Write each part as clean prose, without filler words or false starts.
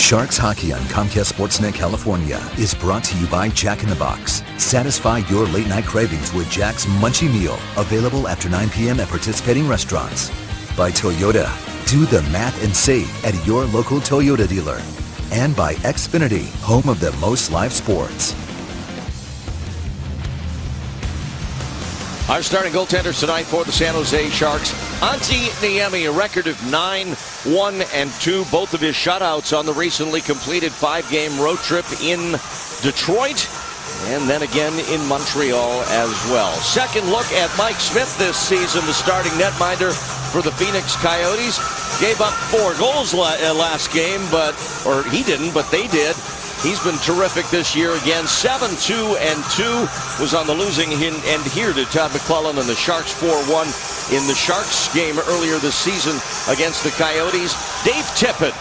Sharks Hockey on Comcast Sportsnet California is brought to you by Jack in the Box. Satisfy your late night cravings with Jack's Munchie Meal, available after 9 p.m. at participating restaurants. By Toyota, do the math and save at your local Toyota dealer. And by Xfinity, home of the most live sports. Our starting goaltenders tonight for the San Jose Sharks. Antti Niemi, a record of 9-1-2. Both of his shutouts on the recently completed 5-game road trip in Detroit and then again in Montreal as well. Second look at Mike Smith this season, the starting netminder for the Phoenix Coyotes. Gave up 4 goals last game, or he didn't, but they did. He's been terrific this year again. 7-2-2 was on the losing end here to Todd McClellan and the Sharks 4-1 in the Sharks game earlier this season against the Coyotes. Dave Tippett,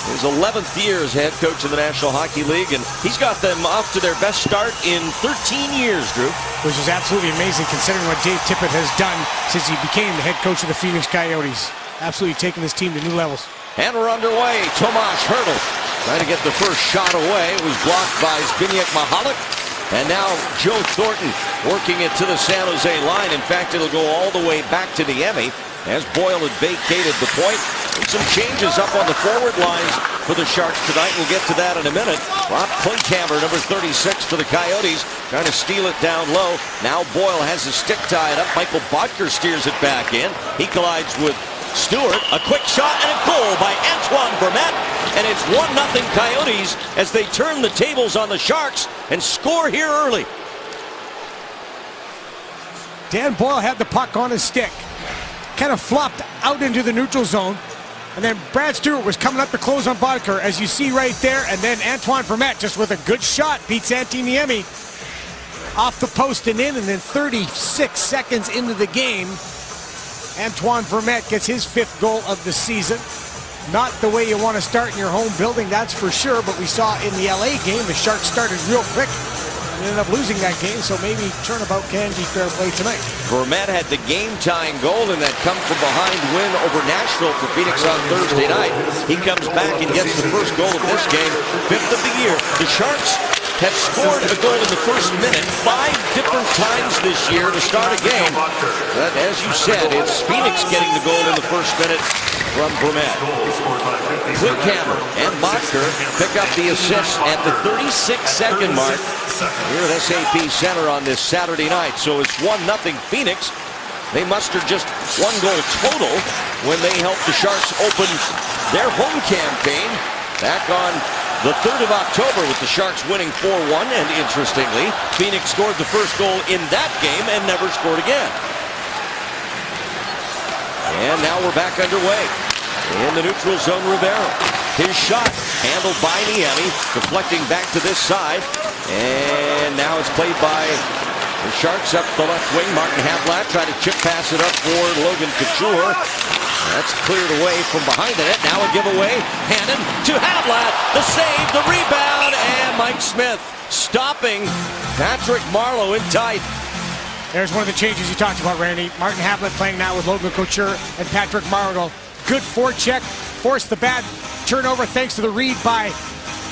his 11th year as head coach of the National Hockey League, and he's got them off to their best start in 13 years, Drew. Which is absolutely amazing considering what Dave Tippett has done since he became the head coach of the Phoenix Coyotes. Absolutely taking this team to new levels. And we're underway. Tomas Hertl trying to get the first shot away. It was blocked by Zbigniew Michalek. And now Joe Thornton working it to the San Jose line. In fact, it'll go all the way back to Niemi as Boyle had vacated the point. And some changes up on the forward lines for the Sharks tonight. We'll get to that in a minute. Rob Klinkhammer, number 36 for the Coyotes, trying to steal it down low. Now Boyle has his stick tied up. Michael Bodker steers it back in. He collides with Stewart, a quick shot and a goal by Antoine Vermette, and it's 1-0 Coyotes as they turn the tables on the Sharks and score here early. Dan Boyle had the puck on his stick, kind of flopped out into the neutral zone, and then Brad Stewart was coming up to close on Bodker, as you see right there, and then Antoine Vermette just with a good shot beats Antti Niemi off the post and in, and then 36 seconds into the game, Antoine Vermette gets his 5th goal of the season. Not the way you want to start in your home building, that's for sure, but we saw in the LA game, the Sharks started real quick and ended up losing that game, so maybe turnabout can be fair play tonight. Vermette had the game-tying goal in that come-from-behind win over Nashville for Phoenix on Thursday night. He comes back and gets the first goal of this game, 5th of the year. The Sharks have scored a goal in the first minute 5 different times this year to start a game. But as you said, it's Phoenix getting the goal in the first minute from Vermette. Klinkhammer and Bodker pick up the assists at the 36-second mark here at SAP Center on this Saturday night. So it's 1-0 Phoenix. They mustered just 1 goal total when they helped the Sharks open their home campaign back on the 3rd of October with the Sharks winning 4-1, and interestingly, Phoenix scored the first goal in that game and never scored again. And now we're back underway. In the neutral zone, Rivera. His shot handled by Niemi, deflecting back to this side. And now it's played by the Sharks up the left wing. Martin Havlat trying to chip pass it up for Logan Couture. That's cleared away from behind the net. Now a giveaway. Hannon to Havlat. The save, the rebound, and Mike Smith stopping Patrick Marleau in tight. There's one of the changes you talked about, Randy. Martin Havlat playing now with Logan Couture and Patrick Marleau. Good forecheck. Forced the bad turnover thanks to the read by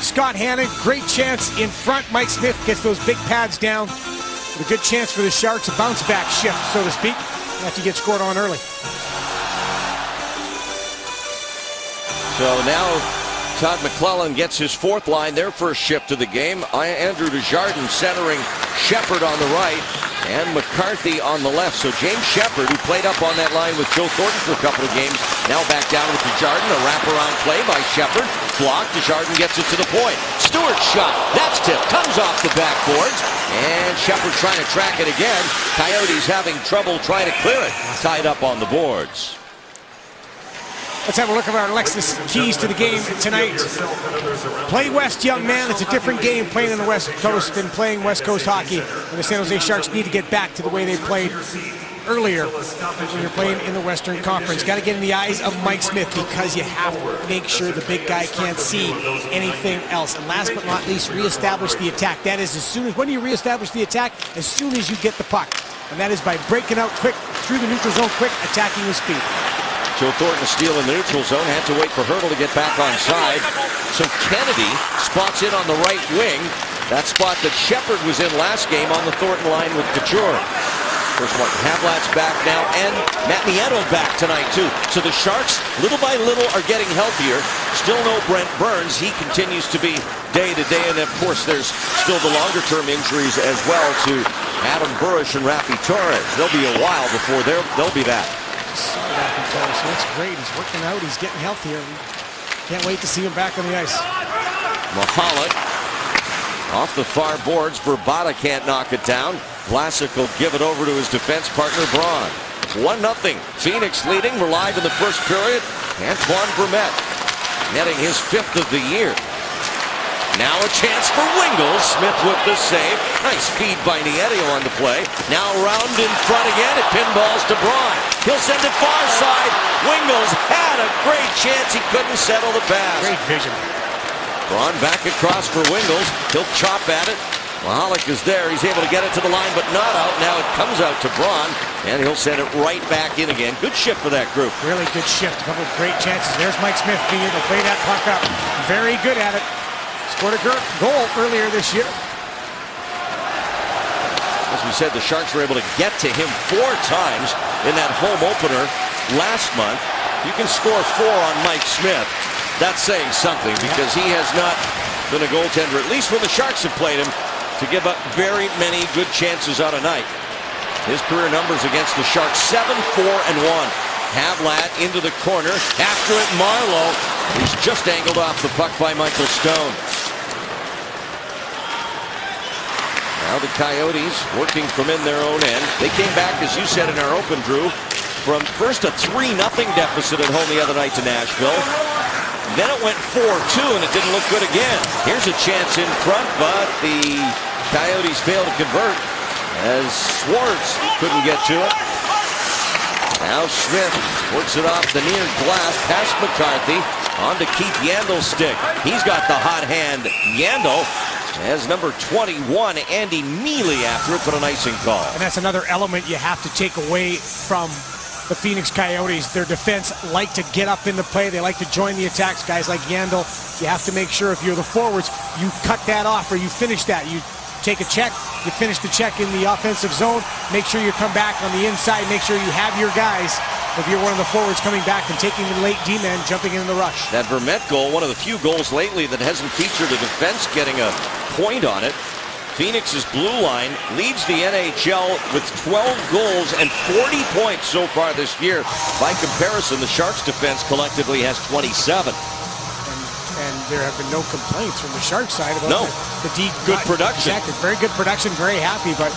Scott Hannon. Great chance in front. Mike Smith gets those big pads down. With a good chance for the Sharks. A bounce back shift, so to speak, after you get scored on early. So now Todd McClellan gets his 4th line, their first shift of the game. Andrew Desjardins centering Shepard on the right and McCarthy on the left. So James Shepard, who played up on that line with Joe Thornton for a couple of games, now back down with Desjardins. A wraparound play by Shepard. Blocked. Desjardins gets it to the point. Stewart's shot. That's tipped. Comes off the backboards. And Shepard trying to track it again. Coyotes having trouble trying to clear it. Tied up on the boards. Let's have a look at our Lexus keys to the game tonight. Play West, young man. It's a different game playing on the West Coast than playing West Coast hockey. And the San Jose Sharks need to get back to the way they played earlier when you're playing in the Western Conference. Got to get in the eyes of Mike Smith because you have to make sure the big guy can't see anything else. And last but not least, reestablish the attack. That is when do you reestablish the attack? As soon as you get the puck. And that is by breaking out quick through the neutral zone, quick, attacking with speed. Joe Thornton steal in the neutral zone, had to wait for Hertl to get back on side. So Kennedy spots in on the right wing. That spot that Shepard was in last game on the Thornton line with Couture. First one, Havlat's back now, and Matt Nieto back tonight too. So the Sharks, little by little, are getting healthier. Still no Brent Burns. He continues to be day to day, and of course there's still the longer-term injuries as well to Adam Burish and Raffi Torres. They'll be a while before they'll be that. Raffi Torres looks great. He's working out. He's getting healthier. Can't wait to see him back on the ice. Mahalik off the far boards. Verbata can't knock it down. Vlasic will give it over to his defense partner, Braun. 1-0. Phoenix leading. We're live in the first period. Antoine Vermette netting his 5th of the year. Now a chance for Wingels. Smith with the save. Nice feed by Nieto on the play. Now around in front again. It pinballs to Braun. He'll send it far side. Wingels had a great chance. He couldn't settle the pass. Great vision. Braun back across for Wingels. He'll chop at it. Mahalik is there. He's able to get it to the line, but not out. Now it comes out to Braun, and he'll send it right back in again. Good shift for that group. Really good shift. A couple of great chances. There's Mike Smith being able to play that puck up. Very good at it. Scored a goal earlier this year. As we said, the Sharks were able to get to him 4 times in that home opener last month. You can score 4 on Mike Smith. That's saying something, because he has not been a goaltender, at least when the Sharks have played him, to give up very many good chances on a night. His career numbers against the Sharks, 7-4-1. Havlat into the corner. After it, Marleau. He's just angled off the puck by Michael Stone. Now the Coyotes working from in their own end. They came back, as you said in our open, Drew, from first a 3-0 deficit at home the other night to Nashville. Then it went 4-2, and it didn't look good again. Here's a chance in front, but the Coyotes failed to convert as Schwartz couldn't get to it. Now Smith works it off the near glass past McCarthy on to Keith Yandel's stick. He's got the hot hand. Yandel has number 21, Andy Mealy, after it, but an icing call. And that's another element you have to take away from the Phoenix Coyotes. Their defense like to get up in the play. They like to join the attacks. Guys like Yandel, you have to make sure if you're the forwards, you cut that off or you finish that. You take a check, you finish the check in the offensive zone, make sure you come back on the inside, make sure you have your guys, if you're one of the forwards, coming back and taking the late D-man, jumping in the rush. That Vermette goal, one of the few goals lately that hasn't featured a defense getting a point on it. Phoenix's blue line leads the NHL with 12 goals and 40 points so far this year. By comparison, the Sharks defense collectively has 27. And there have been no complaints from the Sharks side about the D. Good production. Exactly. Very good production, very happy, but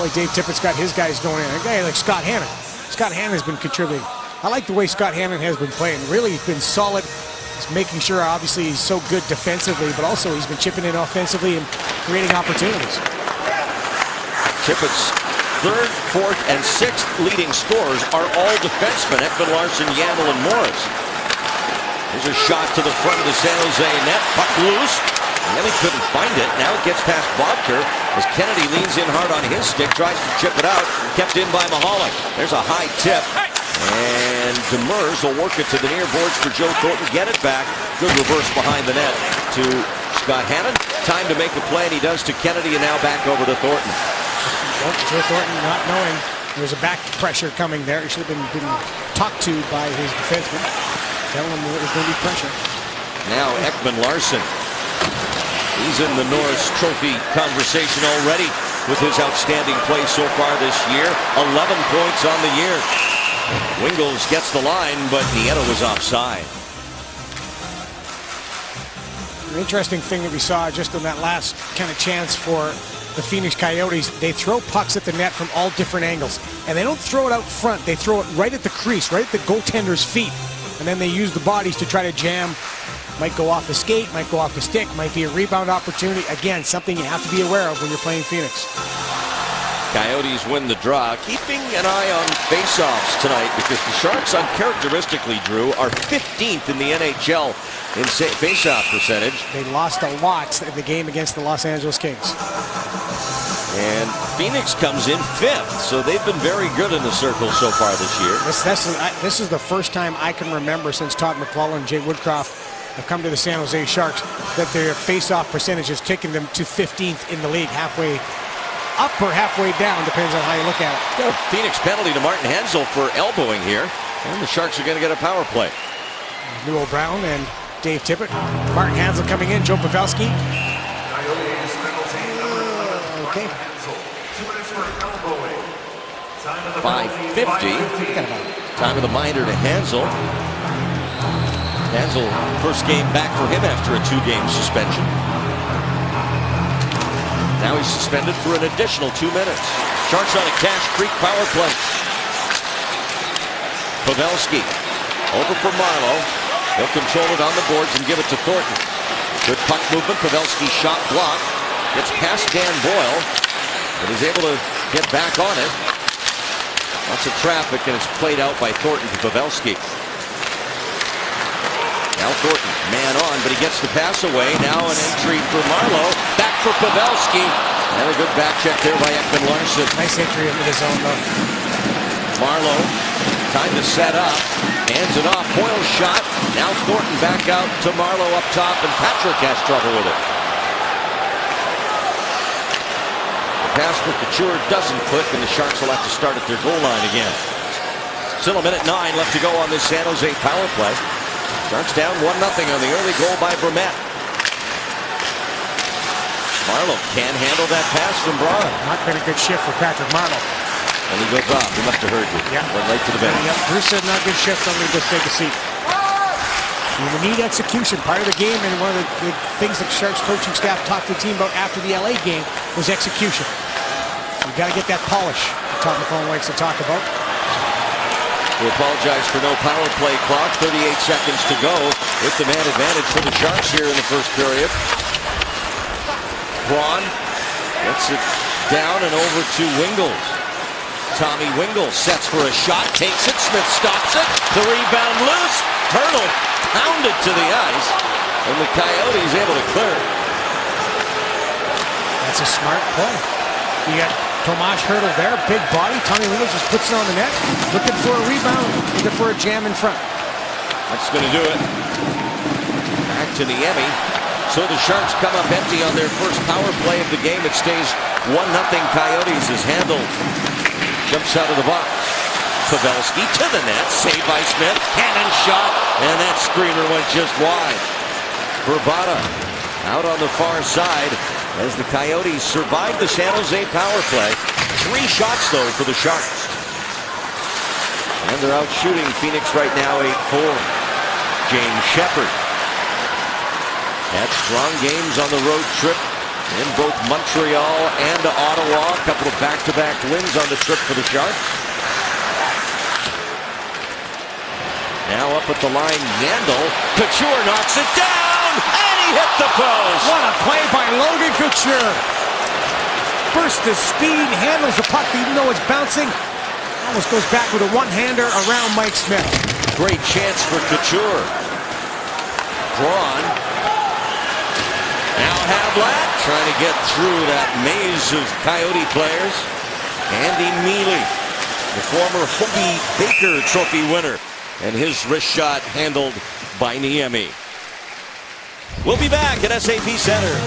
boy, Dave Tippett's got his guys going in. A guy like Scott Hannon. Scott Hannon has been contributing. I like the way Scott Hannon has been playing. Really, he's been solid. He's making sure, obviously, he's so good defensively, but also he's been chipping in offensively and creating opportunities. Tippett's 3rd, 4th, and 6th leading scorers are all defensemen. Ekman-Larsson, Yandel, and Morris. There's a shot to the front of the San Jose net. Puck loose. And then he couldn't find it. Now it gets past Bodker as Kennedy leans in hard on his stick, tries to chip it out. Kept in by Mahalik. There's a high tip. And Demers will work it to the near boards for Joe Thornton. Get it back. Good reverse behind the net to Scott Hannon. Time to make a play, and he does to Kennedy, and now back over to Thornton. Well, Joe Thornton not knowing there's a back pressure coming there. He should have been talked to by his defenseman. Tell him there's going to be pressure. Now Ekman-Larsson. He's in the Norris Trophy conversation already with his outstanding play so far this year. 11 points on the year. Wingels gets the line, but Nieto was offside. An interesting thing that we saw just on that last kind of chance for the Phoenix Coyotes, they throw pucks at the net from all different angles. And they don't throw it out front. They throw it right at the crease, right at the goaltender's feet. And then they use the bodies to try to jam. Might go off the skate, might go off the stick, might be a rebound opportunity. Again, something you have to be aware of when you're playing Phoenix. Coyotes win the draw, keeping an eye on faceoffs tonight because the Sharks, uncharacteristically, Drew, are 15th in the NHL in faceoff percentage. They lost a lot in the game against the Los Angeles Kings. And Phoenix comes in 5th, so they've been very good in the circle so far this year. This is the first time I can remember since Todd McClellan and Jay Woodcroft have come to the San Jose Sharks that their face-off percentage has taken them to 15th in the league, halfway up or halfway down, depends on how you look at it. A Phoenix penalty to Martin Hanzal for elbowing here, and the Sharks are going to get a power play. Newell Brown and Dave Tippett. Martin Hanzal coming in, Joe Pavelski. Okay. 5:50. Time of the minder to Hanzal. Hanzal, first game back for him after a 2-game suspension. Now he's suspended for an additional 2 minutes. Sharks on a Cache Creek power play. Pavelski over for Marleau. He'll control it on the boards and give it to Thornton. Good puck movement. Pavelski shot blocked. Gets past Dan Boyle, but he's able to get back on it. Lots of traffic, and it's played out by Thornton to Pavelski. Now Thornton, man on, but he gets the pass away. Now an entry for Marleau. Back for Pavelski. And a good back check there by Ekman Larsson. Nice entry into the zone, though. Marleau, time to set up. Hands it off. Boyle's shot. Now Thornton back out to Marleau up top, and Patrick has trouble with it. The pass for Couture doesn't click, and the Sharks will have to start at their goal line again. Still a minute 9 left to go on this San Jose power play. Sharks down 1-0 on the early goal by Bromette. Marleau can't handle that pass from Braun. Not been a good shift for Patrick Marleau. And he goes off. He must have heard you. Yeah. Went right to the bench. Yep. Bruce said not good shift. Somebody just take a seat. You need execution. Part of the game, and one of the things that Sharks coaching staff talked to the team about after the LA game was execution. You got to get that polish that Todd McClellan likes to talk about. We apologize for no power play clock. 38 seconds to go with the man advantage for the Sharks here in the first period. Braun gets it down and over to Wingels. Tommy Wingels sets for a shot, takes it. Smith stops it. The rebound loose. Hurdle pounded to the ice, and the Coyotes able to clear it. That's a smart play. You got Tomas Hertl there, big body. Tommy Wingels just puts it on the net, looking for a rebound, looking for a jam in front. That's going to do it. Back to Niemi. So the Sharks come up empty on their first power play of the game. It stays 1-0 Coyotes as handled. Jumps out of the box. Pavelski to the net. Saved by Smith. Cannon shot. And that screamer went just wide. Verbata out on the far side as the Coyotes survive the San Jose power play. 3 shots, though, for the Sharks. And they're out shooting Phoenix right now 8-4. James Shepherd had strong games on the road trip in both Montreal and Ottawa. A couple of back-to-back wins on the trip for the Sharks. Now up at the line, Yandel. Couture knocks it down, and he hit the post. What a play by Logan Couture. Burst of speed, handles the puck even though it's bouncing. Almost goes back with a one-hander around Mike Smith. Great chance for Couture. Braun. Now Havlat trying to get through that maze of Coyote players. Andy Mealy, the former Hoagie Baker Trophy winner, and his wrist shot handled by Niemi. We'll be back at SAP Center.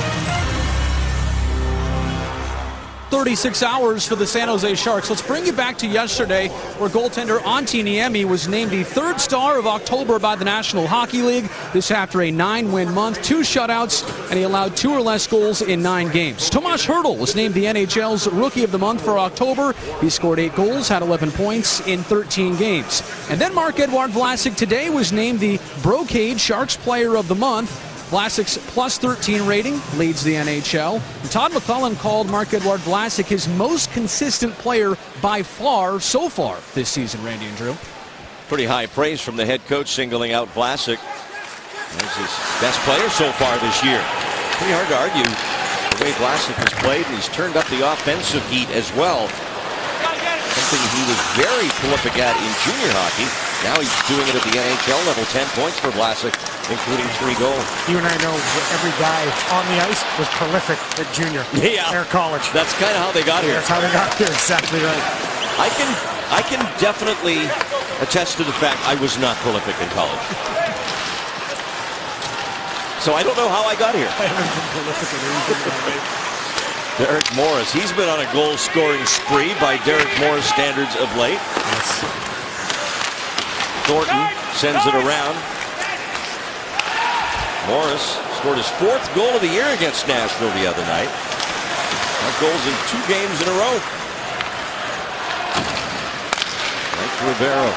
36 hours for the San Jose Sharks. Let's bring you back to yesterday, where goaltender Antti Niemi was named the 3rd star of October by the National Hockey League. This after a 9-win month, 2 shutouts, and he allowed 2 or less goals in 9 games. Tomas Hertl was named the NHL's Rookie of the Month for October. He scored 8 goals, had 11 points in 13 games. And then Marc-Edouard Vlasic today was named the Brocade Sharks Player of the Month. Vlasic's +13 rating leads the NHL. And Todd McClellan called Marc-Edouard Vlasic his most consistent player by far so far this season, Randy and Drew. Pretty high praise from the head coach singling out Vlasic as his best player so far this year. Pretty hard to argue the way Vlasic has played, and he's turned up the offensive heat as well. Something he was very prolific at in junior hockey. Now he's doing it at the NHL level. 10 points for Vlasic, including 3 goals. You and I know that every guy on the ice was prolific at junior or college. That's kind of how they got here. That's how they got here. Exactly right. I can definitely attest to the fact I was not prolific in college. So I don't know how I got here. I haven't been prolific at anything. Derek Morris, he's been on a goal-scoring spree by Derek Morris standards of late. Yes. Thornton sends it around. Morris scored his 4th goal of the year against Nashville the other night. That goals in 2 games in a row. Mike Rivero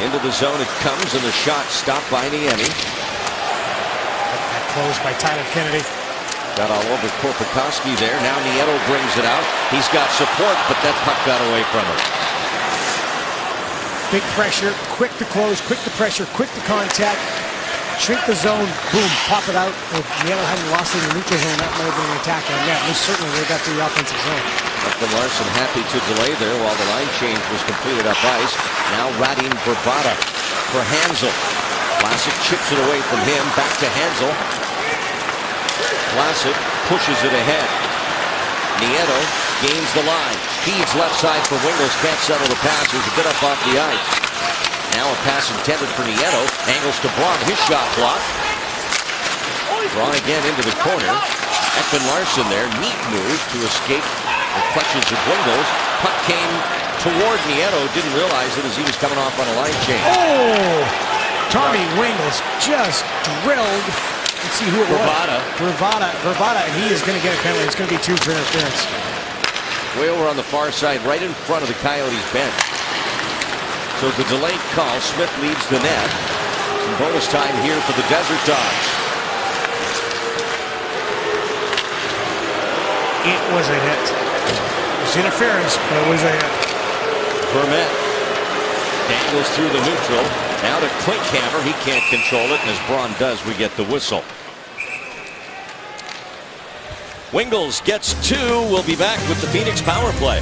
into the zone. It comes, and the shot stopped by Niemi. That closed by Tyler Kennedy. Got all over Korpikoski there. Now Nieto brings it out. He's got support, but that puck got away from him. Big pressure, quick to close, quick to pressure, quick to contact. Shrink the zone, boom, pop it out. If Nieto hadn't lost it in the neutral zone, that might have been an attack on net. At least certainly they got to the offensive zone. Upton Larson happy to delay there while the line change was completed up ice. Now Radim Vrbata for Hanzal. Vlasic chips it away from him. Back to Hanzal. Vlasic pushes it ahead. Nieto gains the line. Feeds left side for Wingels. Can't settle the pass. There's a bit up off the ice. Now a pass intended for Nieto. Angles to Braun. His shot blocked. Braun again into the corner. Ekman Larsson there. Neat move to escape the clutches of Wingels. Puck came toward Nieto. Didn't realize it as he was coming off on a line change. Oh! Tommy Wingels just drilled. Let's see who it was. Vrbata, and he is going to get a penalty. It's going to be 2 for interference. Way over on the far side, right in front of the Coyotes bench. So the delayed call, Smith leads the net. Some bonus time here for the Desert Dogs. It was a hit. It was interference, but it was a hit. Vermette dangles through the neutral. Now to Klinkhammer. He can't control it, and as Braun does, we get the whistle. Wingels gets 2. We'll be back with the Phoenix power play.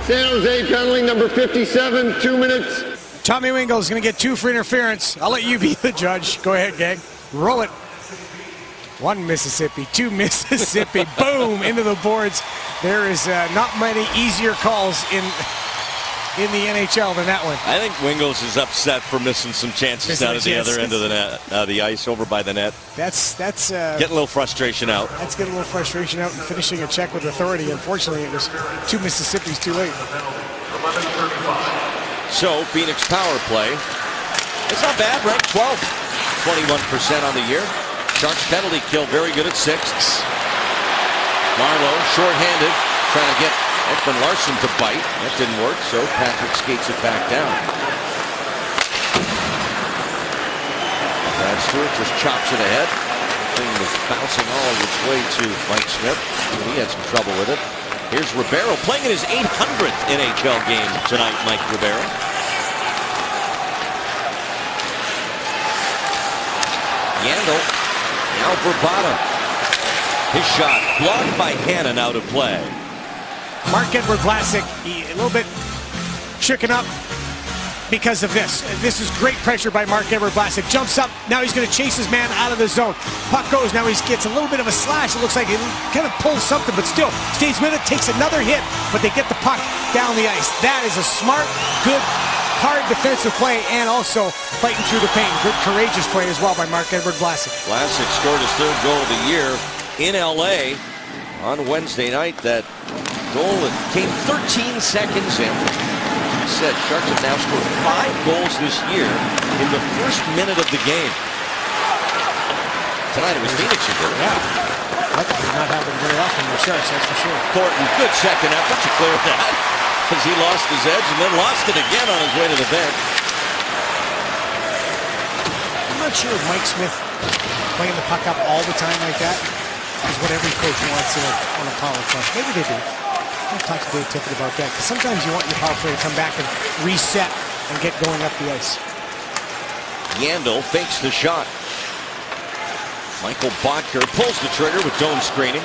San Jose penalty number 57, 2 minutes. Tommy Wingels is going to get 2 for interference. I'll let you be the judge. Go ahead, gang. Roll it. 1 Mississippi, 2 Mississippi. Boom, into the boards. There is not many easier calls in the NHL than that one. I think Wingels is upset for missing some chances down at the other end of the net, the ice over by the net. That's getting a little frustration out. That's getting a little frustration out and finishing a check with authority. Unfortunately, it was 2 Mississippis too late. So Phoenix power play. It's not bad, right? 12, 21% on the year. Sharks penalty kill very good at 6. Marleau shorthanded, trying to get Ekman Larsson to bite. That didn't work, so Patrick skates it back down. Brad Stewart just chops it ahead. The thing was bouncing all its way to Mike Smith. He had some trouble with it. Here's Ribeiro playing in his 800th NHL game tonight, Mike Ribeiro. Yandel, now Vrbata. His shot blocked by Hannon, out of play. Marc-Edouard Vlasic, a little bit chicken up because of this. This is great pressure by Marc-Edouard Vlasic. Jumps up, now he's going to chase his man out of the zone. Puck goes, now he gets a little bit of a slash. It looks like he kind of pulls something, but still stays with it, takes another hit, but they get the puck down the ice. That is a smart, good, hard defensive play, and also fighting through the pain. Good, courageous play as well by Marc-Edouard Vlasic. Vlasic scored his 3rd goal of the year in LA on Wednesday night. That goal came 13 seconds in. As I said, Sharks have now scored 5 goals this year in the first minute of the game. Tonight it was Phoenix who did it. Yeah, that does not happen very often with Sharks, that's for sure. Thornton, good second effort to clear that as he lost his edge and then lost it again on his way to the bench. I'm not sure if Mike Smith playing the puck up all the time like that is what every coach wants on a power play. Maybe they do. I'll talk to Dave Tippett about that, because sometimes you want your power play to come back and reset and get going up the ice. Yandel fakes the shot. Michael Bottker pulls the trigger with Doan screening.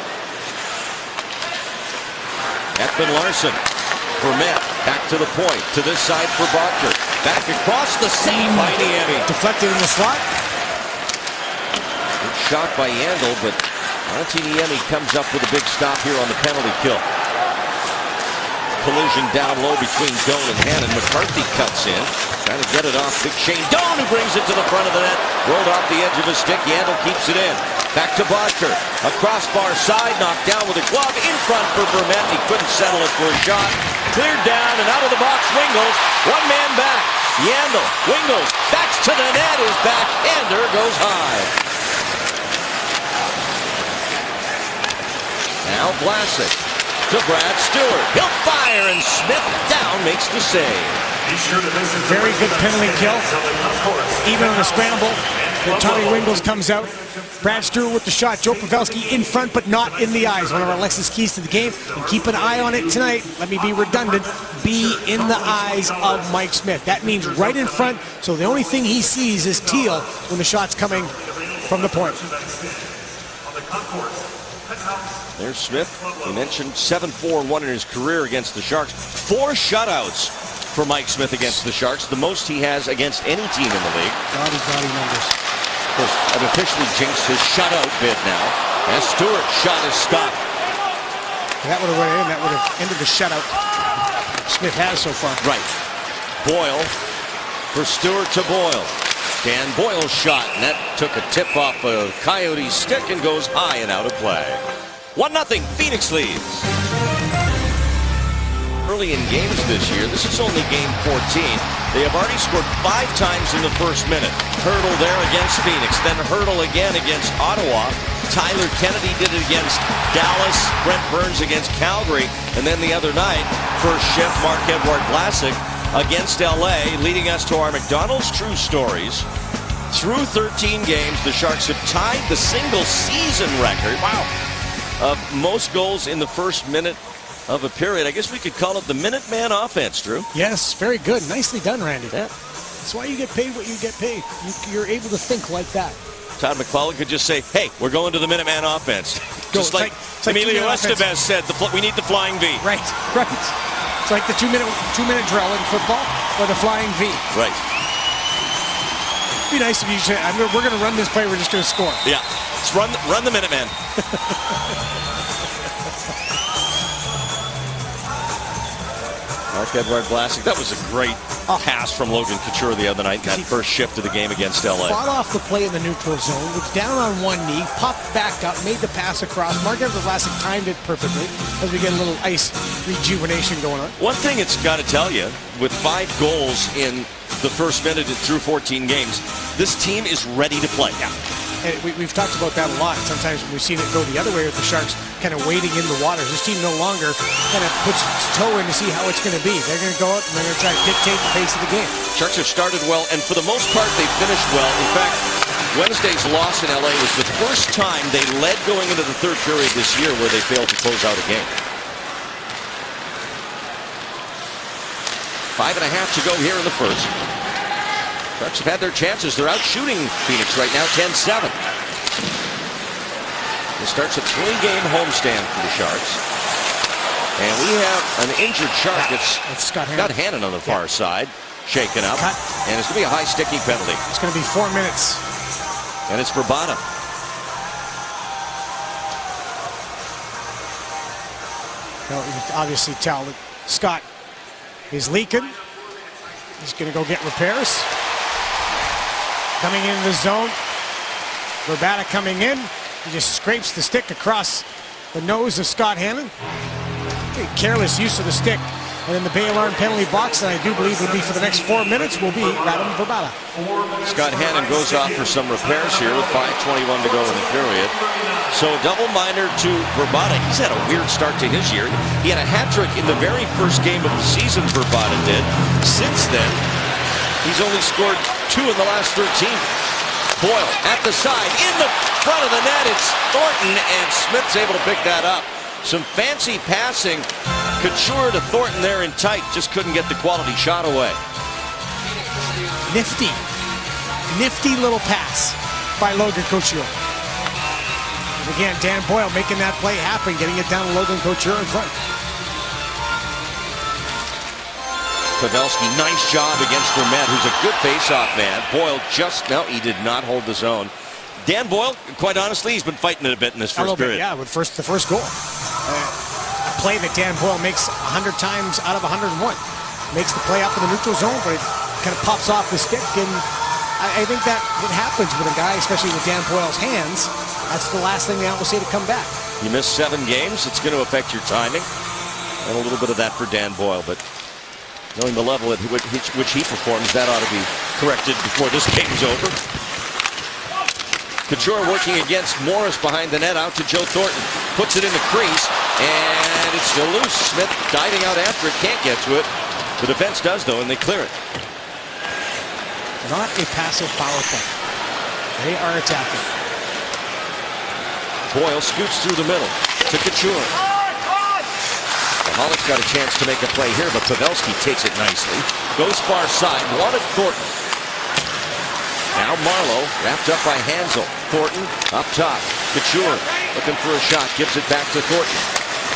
Ekman Larsson. Vermette back to the point. To this side for Bottker. Back across the seam by Niemi. Deflected in the slot. Good shot by Yandel, but Niemi comes up with a big stop here on the penalty kill. Collision down low between Doan and Hannon. McCarthy cuts in, trying to get it off Big Shane Doan, who brings it to the front of the net. Rolled off the edge of his stick. Yandel keeps it in. Back to Bodker. A crossbar side, knocked down with a glove in front for Vermette. He couldn't settle it for a shot. Cleared down and out of the box. Wingels, one man back. Yandel, Wingels, backs to the net. His backhander goes high. Now Vlasic to Brad Stewart. He'll fire, and Smith down makes the save. Very good penalty kill. Even on the scramble, when Tommy Wingels comes out. Brad Stewart with the shot. Joe Pavelski in front, but not in the eyes. One of our Alexis keys to the game. And keep an eye on it tonight. Let me be redundant. Be in the eyes of Mike Smith. That means right in front. So the only thing he sees is teal when the shot's coming from the point. There's Smith. We mentioned 7-4-1 in his career against the Sharks. 4 shutouts for Mike Smith against the Sharks, the most he has against any team in the league. Gaudy numbers. Of course, I've officially jinxed his shutout bid now, as Stewart's shot is stopped. That would have went in. That would have ended the shutout Smith has so far. Right. Boyle for Stewart to Boyle. Dan Boyle's shot, and that took a tip off a Coyote's stick and goes high and out of play. 1-0, Phoenix leads. Early in games this year, this is only game 14. They have already scored 5 times in the first minute. Hurdle there against Phoenix, then Hurdle again against Ottawa. Tyler Kennedy did it against Dallas, Brent Burns against Calgary, and then the other night, first shift, Marc-Edouard Vlasic against LA, leading us to our McDonald's True Stories. Through 13 games, the Sharks have tied the single season record of most goals in the first minute of a period. I guess we could call it the Minuteman offense, Drew. Yes, very good. Nicely done, Randy. Yeah. That's why you get paid what you get paid. You're able to think like that. Todd McClellan could just say, hey, we're going to the Minuteman offense. Just like Emilio Estevez said, we need the flying V. Right. It's like the two-minute drill in football or the flying V. Right. It'd be nice if you said, we're going to run this play, we're just going to score. Yeah. Let's run the Minuteman. Marc-Edouard Vlasic, that was a great pass from Logan Couture the other night in that first shift of the game against LA. Fought off the play in the neutral zone, was down on one knee, popped back up, made the pass across. Marc-Edouard Vlasic timed it perfectly as we get a little ice rejuvenation going on. One thing it's got to tell you, with 5 goals in the first minute through 14 games, this team is ready to play. Yeah. And we've talked about that a lot. Sometimes when we've seen it go the other way with the Sharks kind of wading in the water. This team no longer kind of puts its toe in to see how it's going to be. They're going to go out and they're going to try to dictate the pace of the game. Sharks have started well, and for the most part, they finished well. In fact, Wednesday's loss in LA was the first time they led going into the third period this year where they failed to close out a game. 5.5 to go here in the first. Sharks have had their chances. They're out shooting Phoenix right now, 10-7. This starts a 3-game homestand for the Sharks. And we have an injured Shark. It's Scott Hannon on the far side, shaken up. And it's going to be a high sticking penalty. It's going to be 4 minutes. And it's Vrbata. Now, you can obviously tell that Scott is leaking. He's going to go get repairs. Coming into the zone. Vrbata coming in. He just scrapes the stick across the nose of Scott Hannon. Pretty careless use of the stick. And then the Baylor penalty box, and I do believe will be for the next 4 minutes, will be Radim Vrbata. Scott Hannon goes off for some repairs here with 5:21 to go in the period. So double minor to Vrbata. He's had a weird start to his year. He had a hat trick in the very first game of the season, Vrbata did. Since then, he's only scored 2 in the last 13. Boyle at the side, in the front of the net, it's Thornton, and Smith's able to pick that up. Some fancy passing. Couture to Thornton there in tight, just couldn't get the quality shot away. Nifty little pass by Logan Couture. And again, Dan Boyle making that play happen, getting it down to Logan Couture in front. Pavelski, nice job against Vermette, who's a good face-off man. Boyle he did not hold the zone. Dan Boyle, quite honestly, he's been fighting it a bit in this first period. Yeah, with the first goal. A play that Dan Boyle makes 100 times out of 101. Makes the play up in the neutral zone, but it kind of pops off the stick, and I think that what happens with a guy, especially with Dan Boyle's hands, that's the last thing they always say to come back. You miss 7 games, it's going to affect your timing. And a little bit of that for Dan Boyle, but knowing the level at which he performs, that ought to be corrected before this game's over. Couture working against Morris behind the net, out to Joe Thornton. Puts it in the crease, and it's still loose. Smith diving out after it, can't get to it. The defense does, though, and they clear it. Not a passive power play. They are attacking. Boyle scoots through the middle to Couture. Hollick's got a chance to make a play here, but Pavelski takes it nicely. Goes far side, wanted Thornton. Now Marleau, wrapped up by Hansel. Thornton up top. Couture looking for a shot, gives it back to Thornton.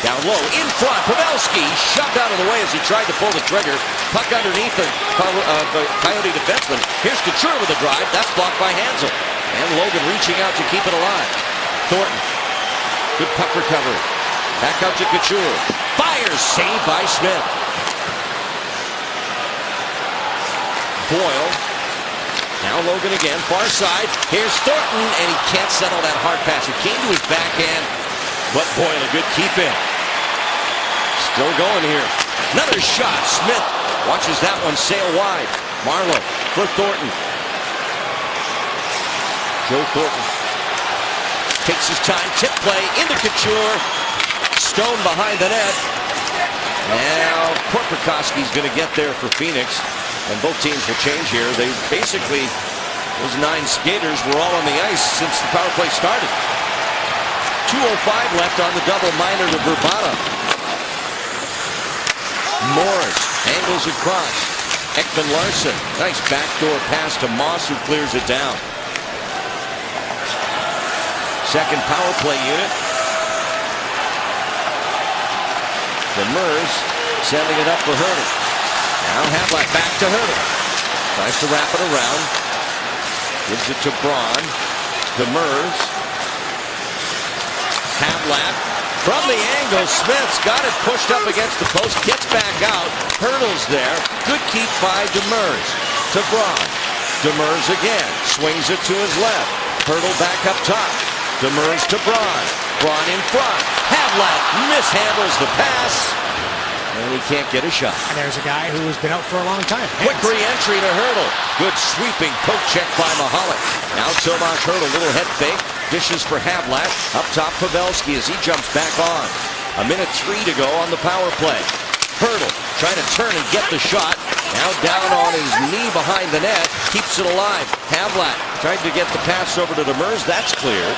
Down low, in front, Pavelski shoved out of the way as he tried to pull the trigger. Puck underneath the Coyote defenseman. Here's Couture with a drive, that's blocked by Hansel. And Logan reaching out to keep it alive. Thornton, good puck recovery. Back out to Couture. Fires, saved by Smith. Boyle. Now Logan again, far side. Here's Thornton, and he can't settle that hard pass. It came to his backhand, but Boyle, a good keep in. Still going here. Another shot. Smith watches that one sail wide. Marleau for Thornton. Joe Thornton takes his time. Tip play into Couture. Stone behind the net. Now Korpikoski's going to get there for Phoenix. And both teams will change here. They basically, those 9 skaters were all on the ice since the power play started. 2:05 left on the double minor to Vrbata. Morris angles across. Ekman Larsson. Nice backdoor pass to Moss, who clears it down. Second power play unit. Demers sending it up for Hertl. Now Havlat back to Hertl. Tries to wrap it around. Gives it to Braun. Demers. Havlat from the angle. Smith's got it pushed up against the post. Gets back out. Hertl's there. Good keep by Demers. To Braun. Demers again. Swings it to his left. Hertl back up top. Demers to Braun. Braun in front. Havlat mishandles the pass. And he can't get a shot. And there's a guy who has been out for a long time. Quick re-entry to Hertl. Good sweeping poke check by Mahalik. Now Tomas Hertl, little head fake. Dishes for Havlat. Up top Pavelski as he jumps back on. 1:03 to go on the power play. Hertl trying to turn and get the shot. Now down on his knee behind the net. Keeps it alive. Havlat tried to get the pass over to Demers. That's cleared.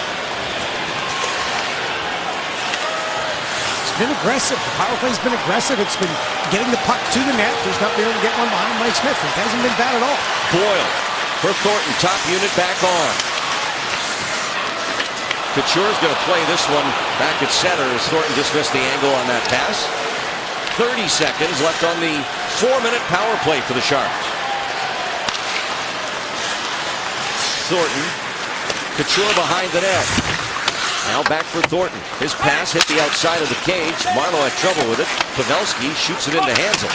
Been aggressive. The power play's been aggressive. It's been getting the puck to the net. There's not been able to get one behind Mike Smith. It hasn't been bad at all. Boyle for Thornton. Top unit back on. Couture's going to play this one back at center as Thornton just missed the angle on that pass. 30 seconds left on the 4-minute power play for the Sharks. Thornton. Couture behind the net. Now back for Thornton. His pass hit the outside of the cage. Marleau had trouble with it. Pavelski shoots it into Hansel.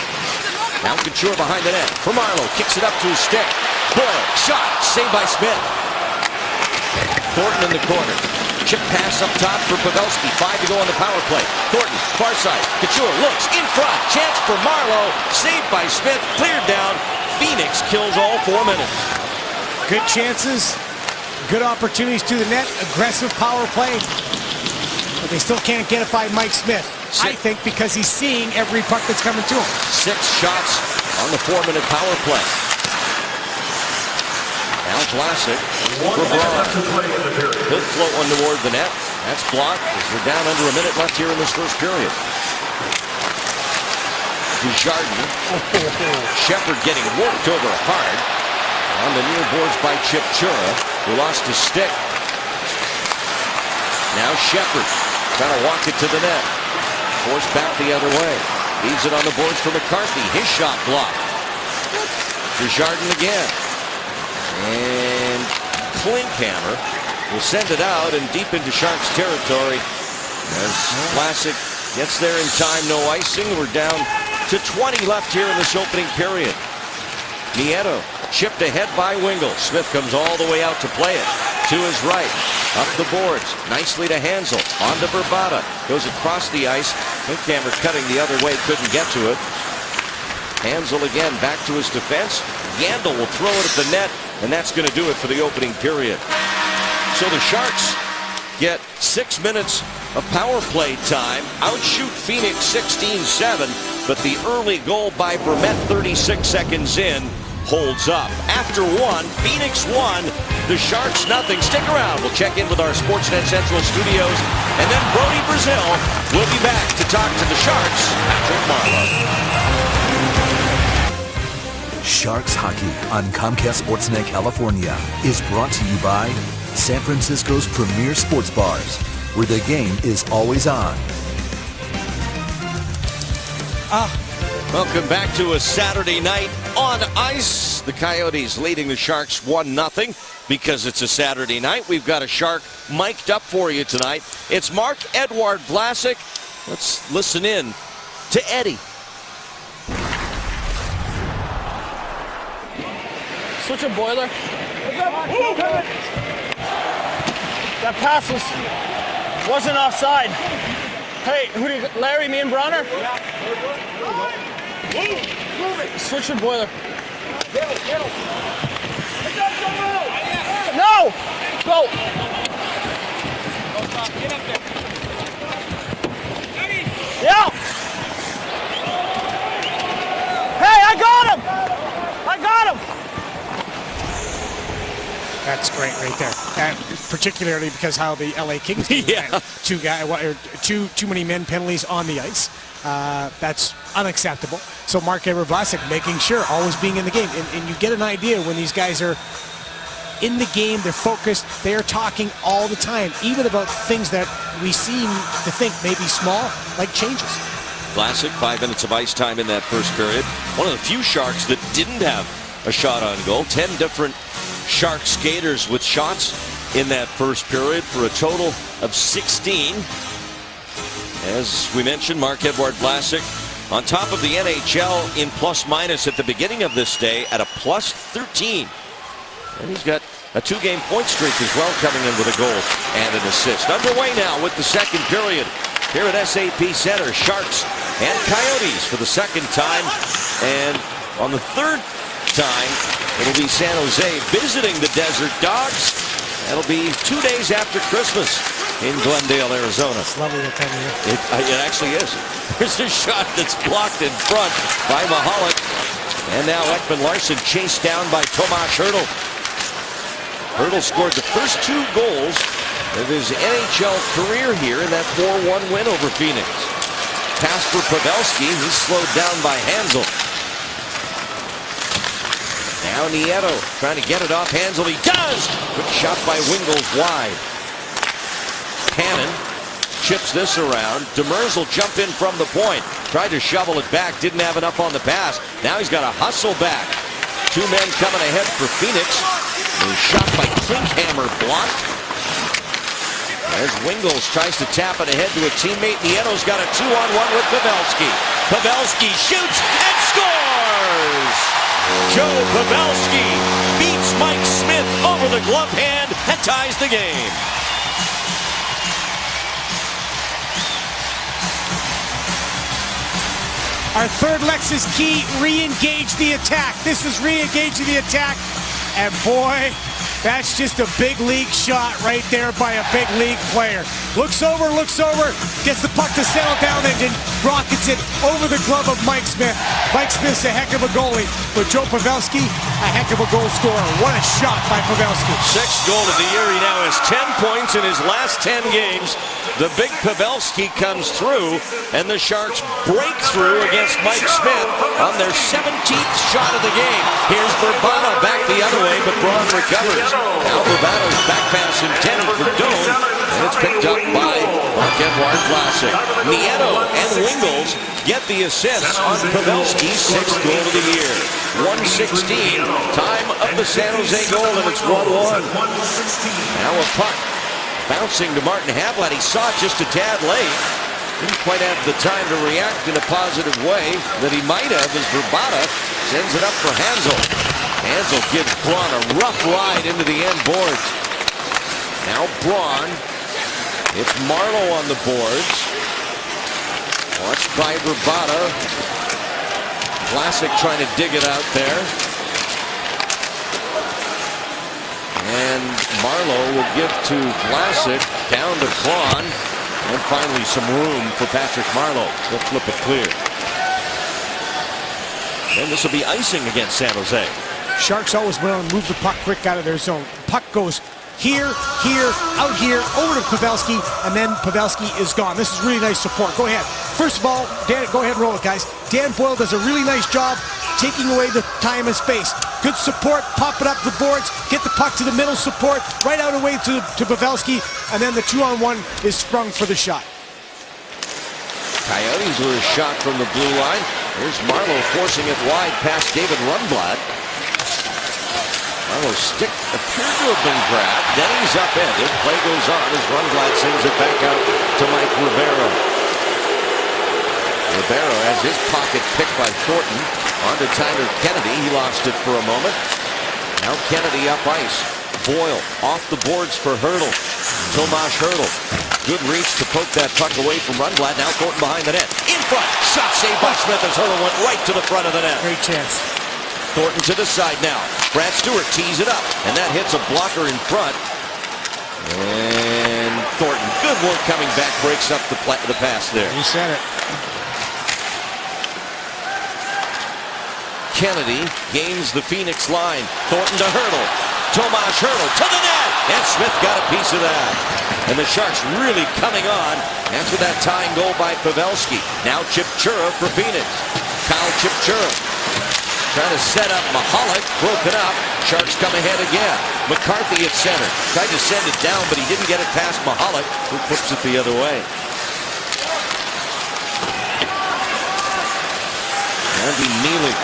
Now Couture behind the net. For Marleau. Kicks it up to his stick. Boyle. Shot. Saved by Smith. Thornton in the corner. Chip pass up top for Pavelski. 5 to go on the power play. Thornton. Far side. Couture looks in front. Chance for Marleau. Saved by Smith. Cleared down. Phoenix kills all 4 minutes. Good chances. Good opportunities to the net, aggressive power play, but they still can't get it by Mike Smith. I think because he's seeing every puck that's coming to him. 6 shots on the 4-minute power play. Now Vlasic for Braun. He'll float one toward the net. That's blocked as we're down under a minute left here in this first period. Dujardin. Shepard getting worked over hard. On the near boards by Chip Chura, who lost his stick. Now Shepard trying to walk it to the net. Forced back the other way. Leaves it on the boards for McCarthy. His shot blocked. Desjardins again. And Klinkhammer will send it out and deep into Sharks territory as Vlasic gets there in time. No icing. We're down to 20 left here in this opening period. Nieto chipped ahead by Wingle. Smith comes all the way out to play it. To his right. Up the boards. Nicely to Hansel. On to Bravada. Goes across the ice. Klinkhammer cutting the other way. Couldn't get to it. Hansel again back to his defense. Yandel will throw it at the net. And that's going to do it for the opening period. So the Sharks get 6 minutes of power play time. Outshoot Phoenix 16-7. But the early goal by Vermette 36 seconds in holds up. After one, Phoenix 1, the Sharks nothing. Stick around. We'll check in with our Sportsnet Central studios. And then Brody Brazil will be back to talk to the Sharks. Patrick Marleau. Sharks Hockey on Comcast Sportsnet California is brought to you by San Francisco's premier sports bars, where the game is always on. Welcome back to a Saturday night on ice. The Coyotes leading the Sharks 1-0 because it's a Saturday night. We've got a Shark mic'd up for you tonight. It's Marc-Edouard Vlasic. Let's listen in to Eddie. Switch a boiler. That pass wasn't offside. Hey, Larry, me and Bronner? Switch your boiler. No! Go! Yeah! Hey, I got him! I got him! That's great right there. And particularly because how the LA Kings had too many men penalties on the ice. That's unacceptable. So Marc-Edouard Vlasic making sure, always being in the game. And you get an idea when these guys are in the game, they're focused, they're talking all the time, even about things that we seem to think may be small, like changes. Vlasic, 5 minutes of ice time in that first period. One of the few Sharks that didn't have a shot on goal. 10 different Shark skaters with shots in that first period for a total of 16. As we mentioned, Marc-Edouard Vlasic on top of the NHL in plus-minus at the beginning of this day at a plus 13. And he's got a 2-game point streak as well, coming in with a goal and an assist. Underway now with the second period here at SAP Center. Sharks and Coyotes for the second time. And on the third time, it'll be San Jose visiting the Desert Dogs. That'll be 2 days after Christmas in Glendale, Arizona. It's lovely that time of year. It actually is. There's a shot that's blocked in front by Mahalik. And now Ekman Larsson chased down by Tomas Hertl. Hertl scored the first 2 goals of his NHL career here in that 4-1 win over Phoenix. Pass for Pavelski. He's slowed down by Hansel. Now Nieto trying to get it off Hansel. He does! Quick shot by Wingels wide. Cannon chips this around. Demers will jump in from the point. Tried to shovel it back. Didn't have enough on the pass. Now he's got to hustle back. 2 men coming ahead for Phoenix. A shot by Klinkhammer blocked. As Wingels tries to tap it ahead to a teammate. Nieto's got a 2-on-1 with Pavelski. Pavelski shoots and scores! Joe Pavelski beats Mike Smith over the glove hand and ties the game. Our third Lexus key, re-engage the attack. This is re-engaging the attack. And boy, that's just a big league shot right there by a big league player. Looks over, gets the puck to settle down and then rockets it over the glove of Mike Smith. Mike Smith's a heck of a goalie, but Joe Pavelski, a heck of a goal scorer. What a shot by Pavelski. 6th goal of the year. He now has 10 points in his last 10 games. The big Pavelski comes through, and the Sharks break through against Mike Smith on their 17th shot of the game. Here's Bravada back the other way, but Braun recovers. Now Bravada's back pass intended for Doan, and it's picked up by Marc-Edouard Vlasic. Nieto and Wingels get the assists on Pavelski's 6th goal of the year. 1:16, time of the San Jose goal, and it's 1-1. Now a puck bouncing to Martin Havlat. He saw it just a tad late. Didn't quite have the time to react in a positive way that he might have as Vrbata sends it up for Hansel. Hansel gives Braun a rough ride into the end boards. Now Braun. It's Marleau on the boards. Watched by Vrbata. Vlasic trying to dig it out there. And Marleau will give to Vlasic, down to Braun. And finally some room for Patrick Marleau. He'll flip it clear. And this will be icing against San Jose. Sharks always want to move the puck quick out of their zone. Puck goes here, out here, over to Pavelski, and then Pavelski is gone. This is really nice support. Go ahead. First of all, Dan, go ahead and roll it, guys. Dan Boyle does a really nice job taking away the time and space. Good support, pop it up the boards, get the puck to the middle support, right out away to Pavelski, and then the 2-on-1 is sprung for the shot. Coyotes with a shot from the blue line. Here's Marleau forcing it wide past David Rundblad. Marleau's stick appeared to have been grabbed. Then he's upended. Play goes on as Rundblad sends it back out to Mike Ribeiro. Ribeiro has his pocket picked by Thornton. On to Tyler Kennedy. He lost it for a moment. Now Kennedy up ice. Boyle off the boards for Hertl. Tomas Hertl. Good reach to poke that puck away from Rundblad. Now Thornton behind the net. In front. Shot saved by Smith as Hertl went right to the front of the net. Great chance. Thornton to the side now. Brad Stewart tees it up. And that hits a blocker in front. And Thornton, good work coming back. Breaks up the pass there. You said it. Kennedy gains the Phoenix line. Thornton to Hertl. Tomas Hertl to the net. And Smith got a piece of that. And the Sharks really coming on after that tying goal by Pavelski. Now Chipchura for Phoenix. Kyle Chipchura trying to set up Mahalik. Broken up. Sharks come ahead again. McCarthy at center. Tried to send it down, but he didn't get it past Mahalik, who flips it the other way. Andy Neely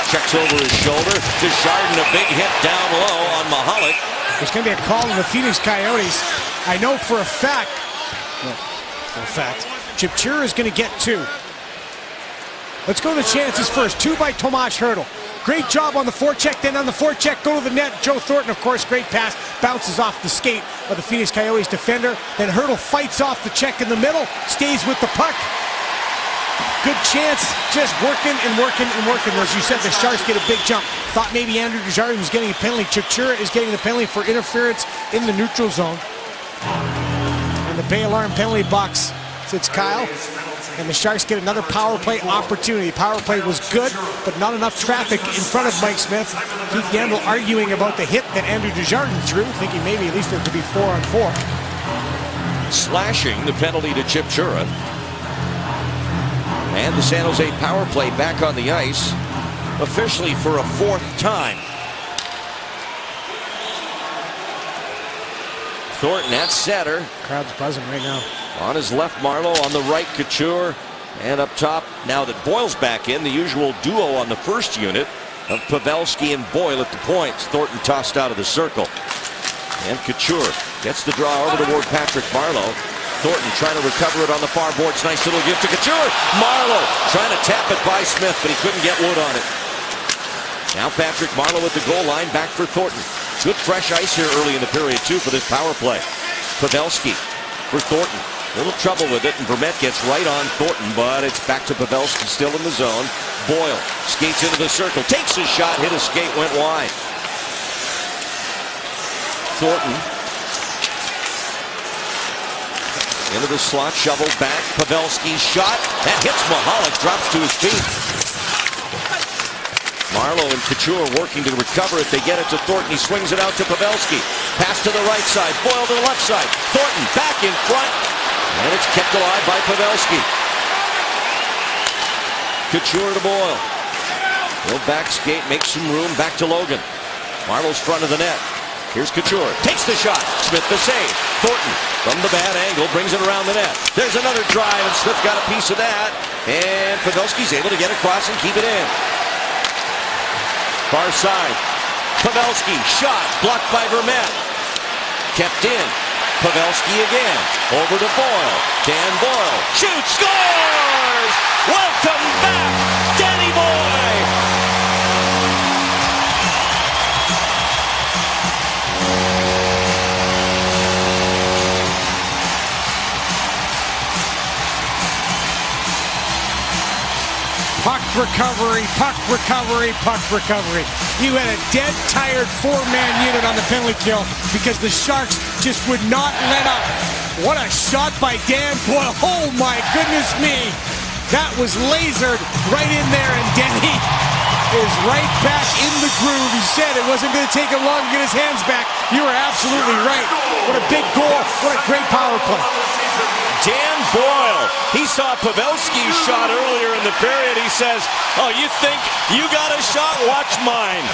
checks over his shoulder. Desjardins a big hit down low on Mahalik. There's going to be a call to the Phoenix Coyotes. I know for a fact, Chipchura is going to get 2. Let's go to the chances first. 2 by Tomas Hertl. Great job on the forecheck. Then on the forecheck, go to the net. Joe Thornton, of course, great pass. Bounces off the skate of the Phoenix Coyotes defender. Then Hertl fights off the check in the middle. Stays with the puck. Good chance, just working and working and working. As you said, the Sharks get a big jump. Thought maybe Andrew Desjardins was getting a penalty. Chipchura is getting the penalty for interference in the neutral zone. And the Bay Alarm penalty box sits Kyle. And the Sharks get another power play opportunity. Power play was good, but not enough traffic in front of Mike Smith. Keith Yandle arguing about the hit that Andrew Desjardins threw, thinking maybe at least there could be 4-on-4. Slashing the penalty to Chipchura. And the San Jose power play back on the ice, officially for a 4th time. Thornton at center. Crowd's buzzing right now. On his left, Marleau. On the right, Couture. And up top, now that Boyle's back in, the usual duo on the first unit of Pavelski and Boyle at the points. Thornton tossed out of the circle. And Couture gets the draw over toward Patrick Marleau. Thornton trying to recover it on the far boards. Nice little gift to Couture. Marleau trying to tap it by Smith, but he couldn't get wood on it. Now Patrick Marleau at the goal line, back for Thornton. Good fresh ice here early in the period, too, for this power play. Pavelski for Thornton. Little trouble with it, and Vermette gets right on Thornton, but it's back to Pavelski, still in the zone. Boyle skates into the circle, takes his shot, hit his skate, went wide. Thornton into the slot, shoveled back. Pavelski's shot. That hits Mahalik, drops to his feet. Marleau and Couture working to recover it. They get it to Thornton. He swings it out to Pavelski. Pass to the right side. Boyle to the left side. Thornton back in front. And it's kept alive by Pavelski. Couture to Boyle. He'll back skate, make some room. Back to Logan. Marleau's front of the net. Here's Couture. Takes the shot. Smith the save. Thornton from the bad angle brings it around the net. There's another drive, and Smith got a piece of that. And Pavelski's able to get across and keep it in. Far side. Pavelski. Shot. Blocked by Vermette. Kept in. Pavelski again. Over to Boyle. Dan Boyle. Shoots. Scores! Welcome back, Danny Boy! Puck recovery, puck recovery, puck recovery. You had a dead, tired four-man unit on the penalty kill because the Sharks just would not let up. What a shot by Dan Boyle. Oh, my goodness me. That was lasered right in there, and Denny is right back in the groove. He said it wasn't going to take him long to get his hands back. You were absolutely right. What a big goal. What a great power play. Dan Boyle, he saw Pavelski's shot earlier in the period. He says, oh, you think you got a shot? Watch mine.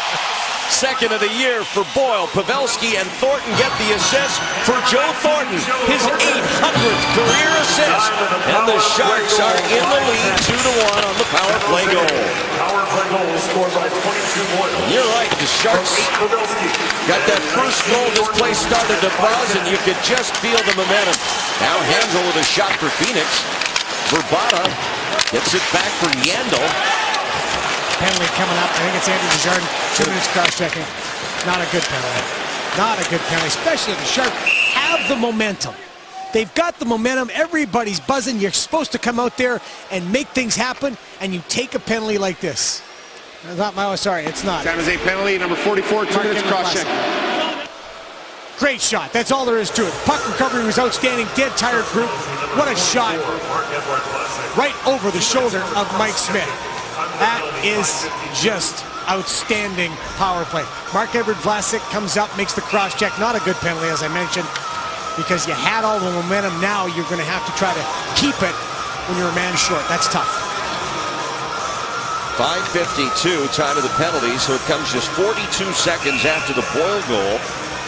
Second of the year for Boyle. Pavelski and Thornton get the assist for Joe Thornton, his 800th career assist. And the Sharks are in the lead 2-1 on the power play goal. Power play goal scored by 22 Boyle. You're right, the Sharks got that first goal. This place started to buzz, and you could just feel the momentum. Now Handel with a shot for Phoenix. Verbata gets it back for Yandel. Penalty coming up. I think it's Andrew Desjardins. 2 minutes cross-checking. Not a good penalty. Not a good penalty, especially if the Sharks have the momentum. They've got the momentum. Everybody's buzzing. You're supposed to come out there and make things happen, and you take a penalty like this. Sorry, it's not. San Jose penalty, number 44, 2 minutes cross-check. Great shot. That's all there is to it. Puck recovery was outstanding. Dead tired group. What a shot. Right over the shoulder of Mike Smith. That is just outstanding power play. Marc-Edouard Vlasic comes up, makes the cross-check. Not a good penalty, as I mentioned, because you had all the momentum. Now you're going to have to try to keep it when you're a man short. That's tough. 5:52, time of the penalty, so it comes just 42 seconds after the Boyle goal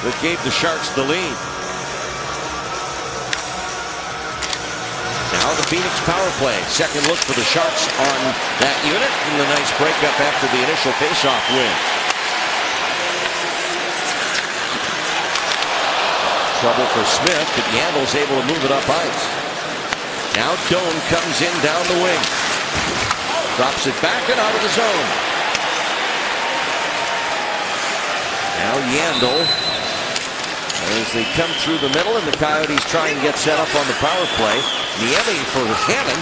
that gave the Sharks the lead. Now the Phoenix power play. Second look for the Sharks on that unit, and the nice breakup after the initial faceoff win. Trouble for Smith, but Yandel's able to move it up ice. Now Doan comes in down the wing. Drops it back and out of the zone. Now Yandel, as they come through the middle, and the Coyotes try and get set up on the power play. Niemi for Hannon,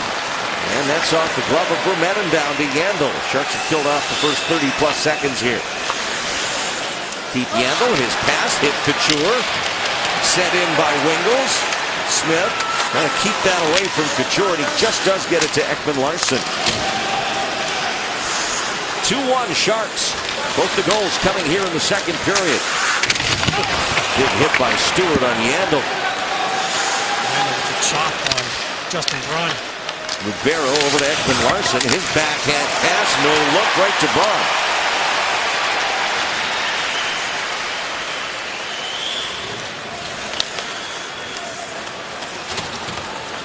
and that's off the glove of Vermette and down to Yandel. Sharks have killed off the first 30-plus seconds here. Keith Yandel, his pass hit Couture, set in by Wingels. Smith trying to keep that away from Couture, and he just does get it to Ekman-Larsson. 2-1 Sharks. Both the goals coming here in the second period. Big hit by Stewart on Yandel. It's a chop on Justin Braun. Rivero over to Ekman-Larsson. His backhand pass, no look, right to Braun.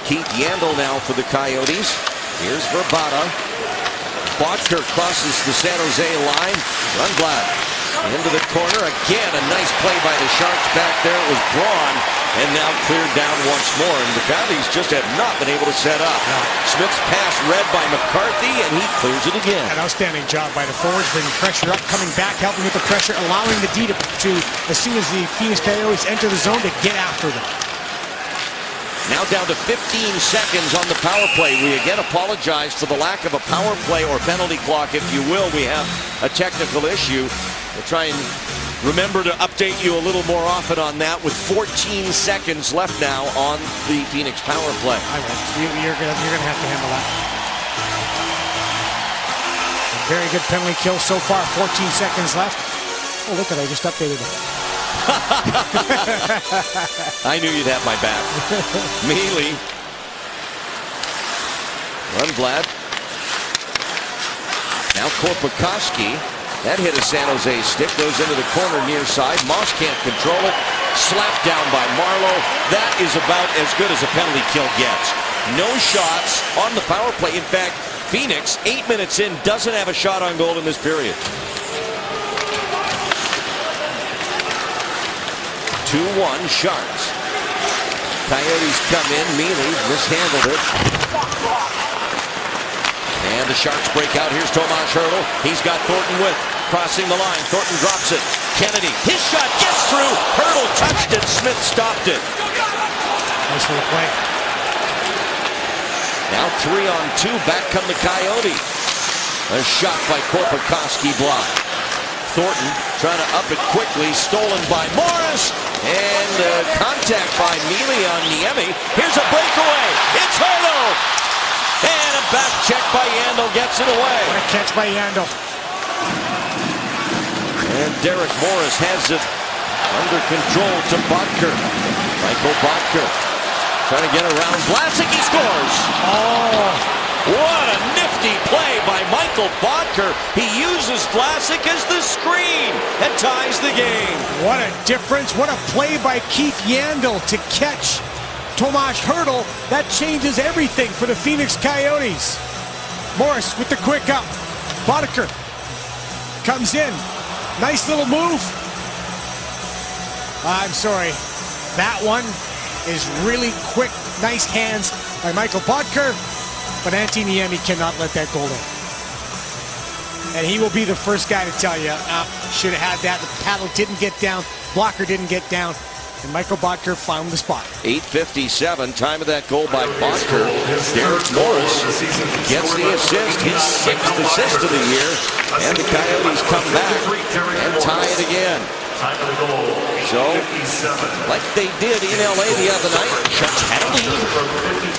Keith Yandel now for the Coyotes. Here's Verbata. Bottker crosses the San Jose line. Rundblad into the corner. Again, a nice play by the Sharks back there. It was Braun, and now cleared down once more. And the Coyotes just have not been able to set up. Smith's pass read by McCarthy, and he clears it again. An outstanding job by the forwards, bringing pressure up, coming back, helping with the pressure, allowing the D to as soon as the Phoenix Coyotes enter the zone, to get after them. Now down to 15 seconds on the power play. We again apologize for the lack of a power play or penalty clock, if you will. We have a technical issue. We'll try and remember to update you a little more often on that, with 14 seconds left now on the Phoenix power play. I will. You're gonna have to handle that. A very good penalty kill so far. 14 seconds left. Oh, look at I just updated it. I knew you'd have my back. Mealy. Rundblad. Now Korpikoski. That hit a San Jose stick, goes into the corner near side. Moss can't control it. Slapped down by Marleau. That is about as good as a penalty kill gets. No shots on the power play. In fact, Phoenix, 8 minutes in, doesn't have a shot on goal in this period. 2-1 Sharks. Coyotes come in. Mealy mishandled it. And the Sharks break out. Here's Tomas Hertl. He's got Thornton with. Crossing the line. Thornton drops it. Kennedy. His shot gets through. Hertl touched it. Smith stopped it. Nice little play. Now 3-on-2. Back come the Coyotes. A shot by Korpikoski blocked. Thornton trying to up it quickly. Stolen by Morris. And contact by Mealy on Niemi. Here's a breakaway. It's Hertl. And a back check by Yandel gets it away. What a catch by Yandel. And Derek Morris has it under control to Bottker. Michael Bottker trying to get around Vlasic. He scores. Oh, what a nifty play by Michael Bottker. He uses Vlasic as the screen and ties the game. what a difference. What a play by Keith Yandel to catch Tomas Hertl. That changes everything for the Phoenix Coyotes. Morris with the quick up. Bottker comes in. Nice little move. I'm sorry. That one is really quick. Nice hands by Michael Bottker. But Antti Niemi cannot let that goal in. And he will be the first guy to tell you, should have had that. The paddle didn't get down. Blocker didn't get down. And Michael Bottker found the spot. 8:57, time of that goal by Bottker. Derek Morris gets the assist, his 6th assist of the year. And the Coyotes come back and tie it again. So, like they did in LA the other night, Sharks had a lead.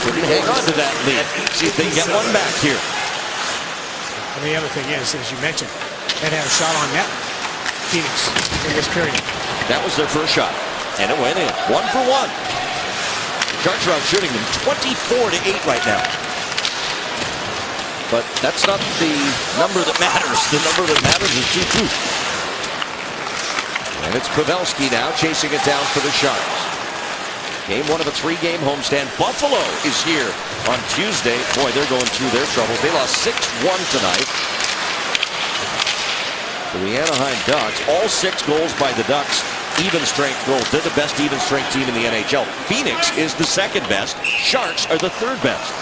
Couldn't hang on to that lead. See if they get one back here. And the other thing is, as you mentioned, they had a shot on net. Phoenix in this period. That was their first shot. And it went in. 1 for 1. Sharks are out shooting them 24-8 right now. But that's not the number that matters. The number that matters is 2-2. And it's Pavelski now chasing it down for the Sharks. Game 1 of a 3-game homestand. Buffalo is here on Tuesday. Boy, they're going through their troubles. They lost 6-1 tonight to the Anaheim Ducks. All 6 goals by the Ducks. Even strength goals. They're the best even strength team in the NHL. Phoenix is the 2nd best. Sharks are the 3rd best.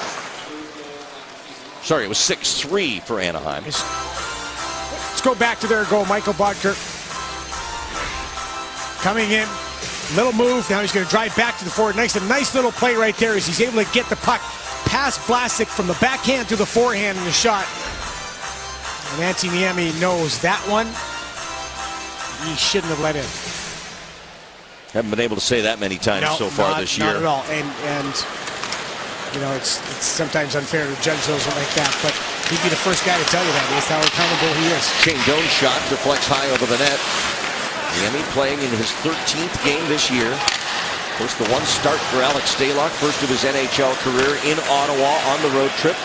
Sorry, it was 6-3 for Anaheim. Let's go back to their goal. Michael Bottker coming in. Little move. Now he's going to drive back to the forward. Nice little play right there as he's able to get the puck past Vlasic from the backhand to the forehand in the shot. And Antti Niemi knows that one he shouldn't have let in. Haven't been able to say that many times so far this year. Not at all. And you know, it's sometimes unfair to judge those like that, but he'd be the first guy to tell you that. That's how accountable he is. Shane Doan's shot deflects high over the net. Niemi playing in his 13th game this year. Of course, the one start for Alex Stalock, first of his NHL career in Ottawa on the road trip.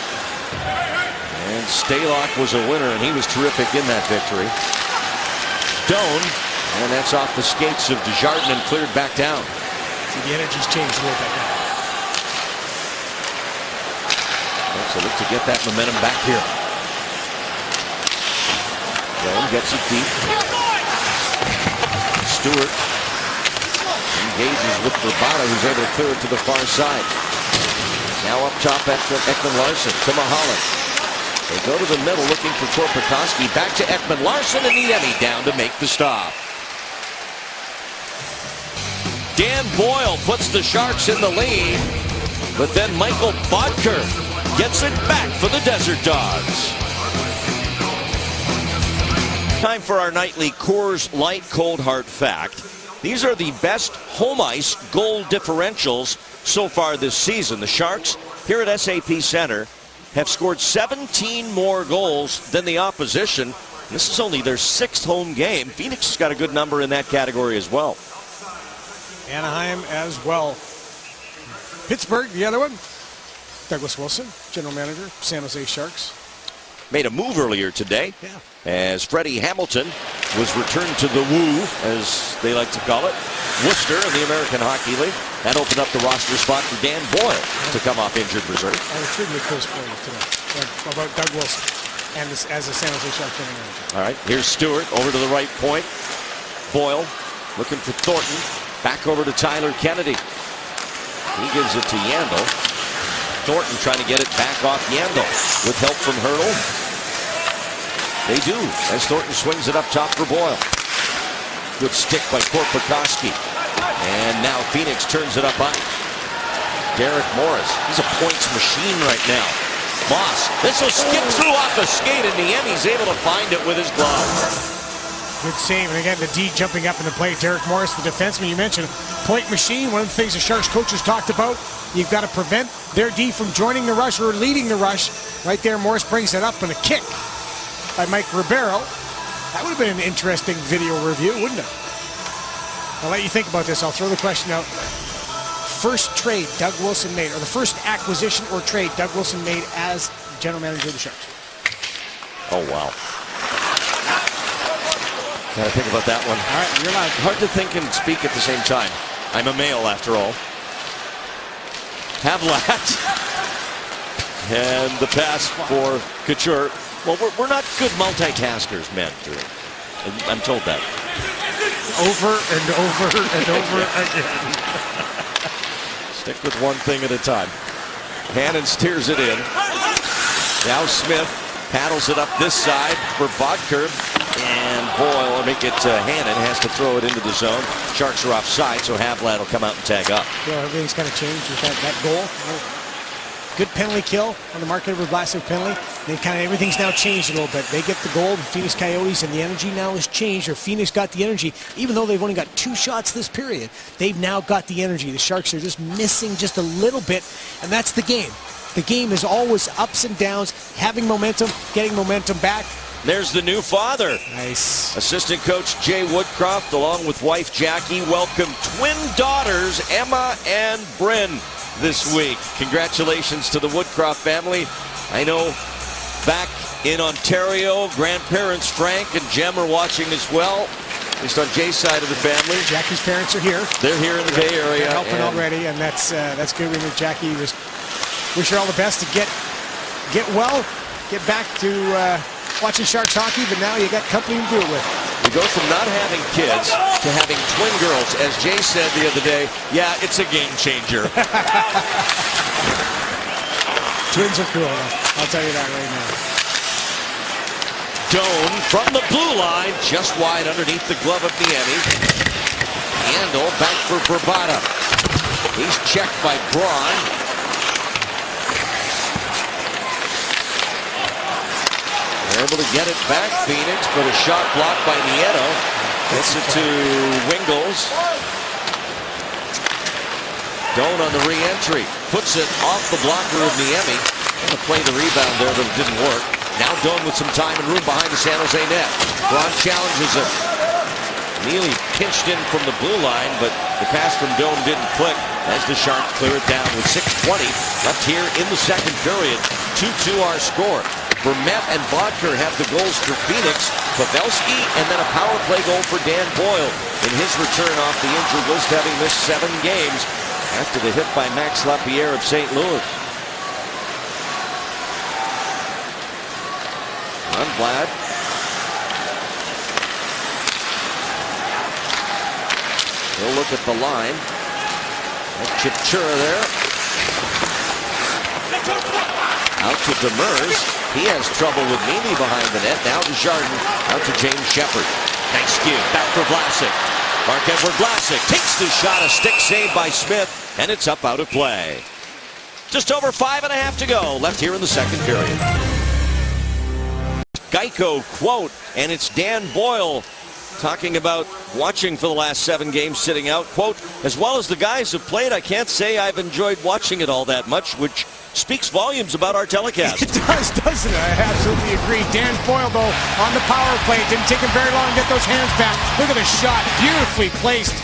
And Stalock was a winner, and he was terrific in that victory. Doan, and that's off the skates of Desjardins and cleared back down. See, the energy's changed a little bit now. So look to get that momentum back here. Doan gets it deep. Stewart engages with Rabada, who's able to clear it to the far side. Now up top at Ekman-Larsson to Mahalan. They go to the middle looking for Korpikoski. Back to Ekman-Larsson and Niemi down to make the stop. Dan Boyle puts the Sharks in the lead, but then Michael Bottker gets it back for the Desert Dogs. Time for our nightly Coors Light Cold Hard Fact. These are the best home ice goal differentials so far this season. The Sharks here at SAP Center have scored 17 more goals than the opposition. This is only their 6th home game. Phoenix has got a good number in that category as well. Anaheim as well. Pittsburgh, the other one. Douglas Wilson, general manager, San Jose Sharks. Made a move earlier today. Yeah. as Freddie Hamilton was returned to the Woo, as they like to call it, Worcester in the American Hockey League. That opened up the roster spot for Dan Boyle to come off injured reserve. I have a trivia quiz for you today about Doug Wilson and this, as a San Jose Sharks general manager. All right, here's Stewart over to the right point. Boyle looking for Thornton. Back over to Tyler Kennedy. He gives it to Yandel. Thornton trying to get it back off Yandel with help from Hurdle. They do, as Thornton swings it up top for Boyle. Good stick by Korpikoski. And now Phoenix turns it up high. Derek Morris, he's a points machine right now. Moss, this will skip through off the skate, and Niemi's able to find it with his glove. Good save, and again the D jumping up in the play. Derek Morris, the defenseman you mentioned, point machine. One of the things the Sharks coaches talked about, you've got to prevent their D from joining the rush or leading the rush. Right there, Morris brings it up, and a kick by Mike Ribeiro. That would have been an interesting video review, wouldn't it? I'll let you think about this. I'll throw the question out. First trade Doug Wilson made, or the first acquisition or trade Doug Wilson made as general manager of the Sharks. Oh, wow. Gotta think about that one. All right, you're live. Hard to think and speak at the same time. I'm a male, after all. Havlat. And the pass for Couture. Well, we're not good multitaskers, men. I'm told that. Over and over and over again. Stick with one thing at a time. Hannon steers it in. Now Smith paddles it up this side for Bodker. And Boyle will make it Hannon has to throw it into the zone. Sharks are offside, so Havlat will come out and tag up. Well, everything's kind of changed with that goal. Good penalty kill on the Mark Edward Vlasic penalty. Then kind of everything's now changed a little bit. They get the goal, the Phoenix Coyotes, and the energy now has changed. Or Phoenix got the energy, even though they've only got 2 shots this period. They've now got the energy. The Sharks are just missing just a little bit, and that's the game. The game is always ups and downs, having momentum, getting momentum back. There's the new father. Nice. Assistant coach Jay Woodcroft, along with wife Jackie, welcome twin daughters Emma and Bryn this week. Congratulations to the Woodcroft family. I know back in Ontario, grandparents Frank and Jem are watching as well, at least on Jay's side of the family. Jackie's parents are here. They're here in the Bay Area. They're helping already, and that's good. We with Jackie. Wish her all the best to get well, get back to watching Sharks hockey, but now you got company to do it with. We go from not having kids to having twin girls. As Jay said the other day, yeah, it's a game changer. Twins are cool, I'll tell you that right now. Doan from the blue line, just wide underneath the glove of Niemi. Yandel back for Bravada. He's checked by Braun. They're able to get it back, Phoenix, but a shot blocked by Nieto. Gets it to Wingles. Doan on the re-entry. Puts it off the blocker of Niemi. Going to play the rebound there, but it didn't work. Now Doan with some time and room behind the San Jose net. Braun challenges it. Neely pinched in from the blue line, but the pass from Doan didn't click as the Sharks clear it down with 6:20 left here in the second period. 2-2 our score. Vermette and Bodker have the goals for Phoenix. Pavelski, and then a power play goal for Dan Boyle in his return off the injured list, having missed 7 games after the hit by Max Lapierre of St. Louis. On Vlad. He'll look at the line. That's Chipchura there. Out to Demers. He has trouble with Mimi behind the net. Now to Jardin. Out to James Shepard. Nice give. Back for Vlasic. Mark Edward Vlasic takes the shot. A stick save by Smith. And it's up out of play. Just over 5.5 to go. Left here in the second period. Geico quote. And it's Dan Boyle talking about watching for the last 7 games sitting out. Quote, as well as the guys have played, I can't say I've enjoyed watching it all that much, which speaks volumes about our telecast. It does, doesn't it? I absolutely agree. Dan Boyle, though, on the power play. It didn't take him very long to get those hands back. Look at the shot. Beautifully placed.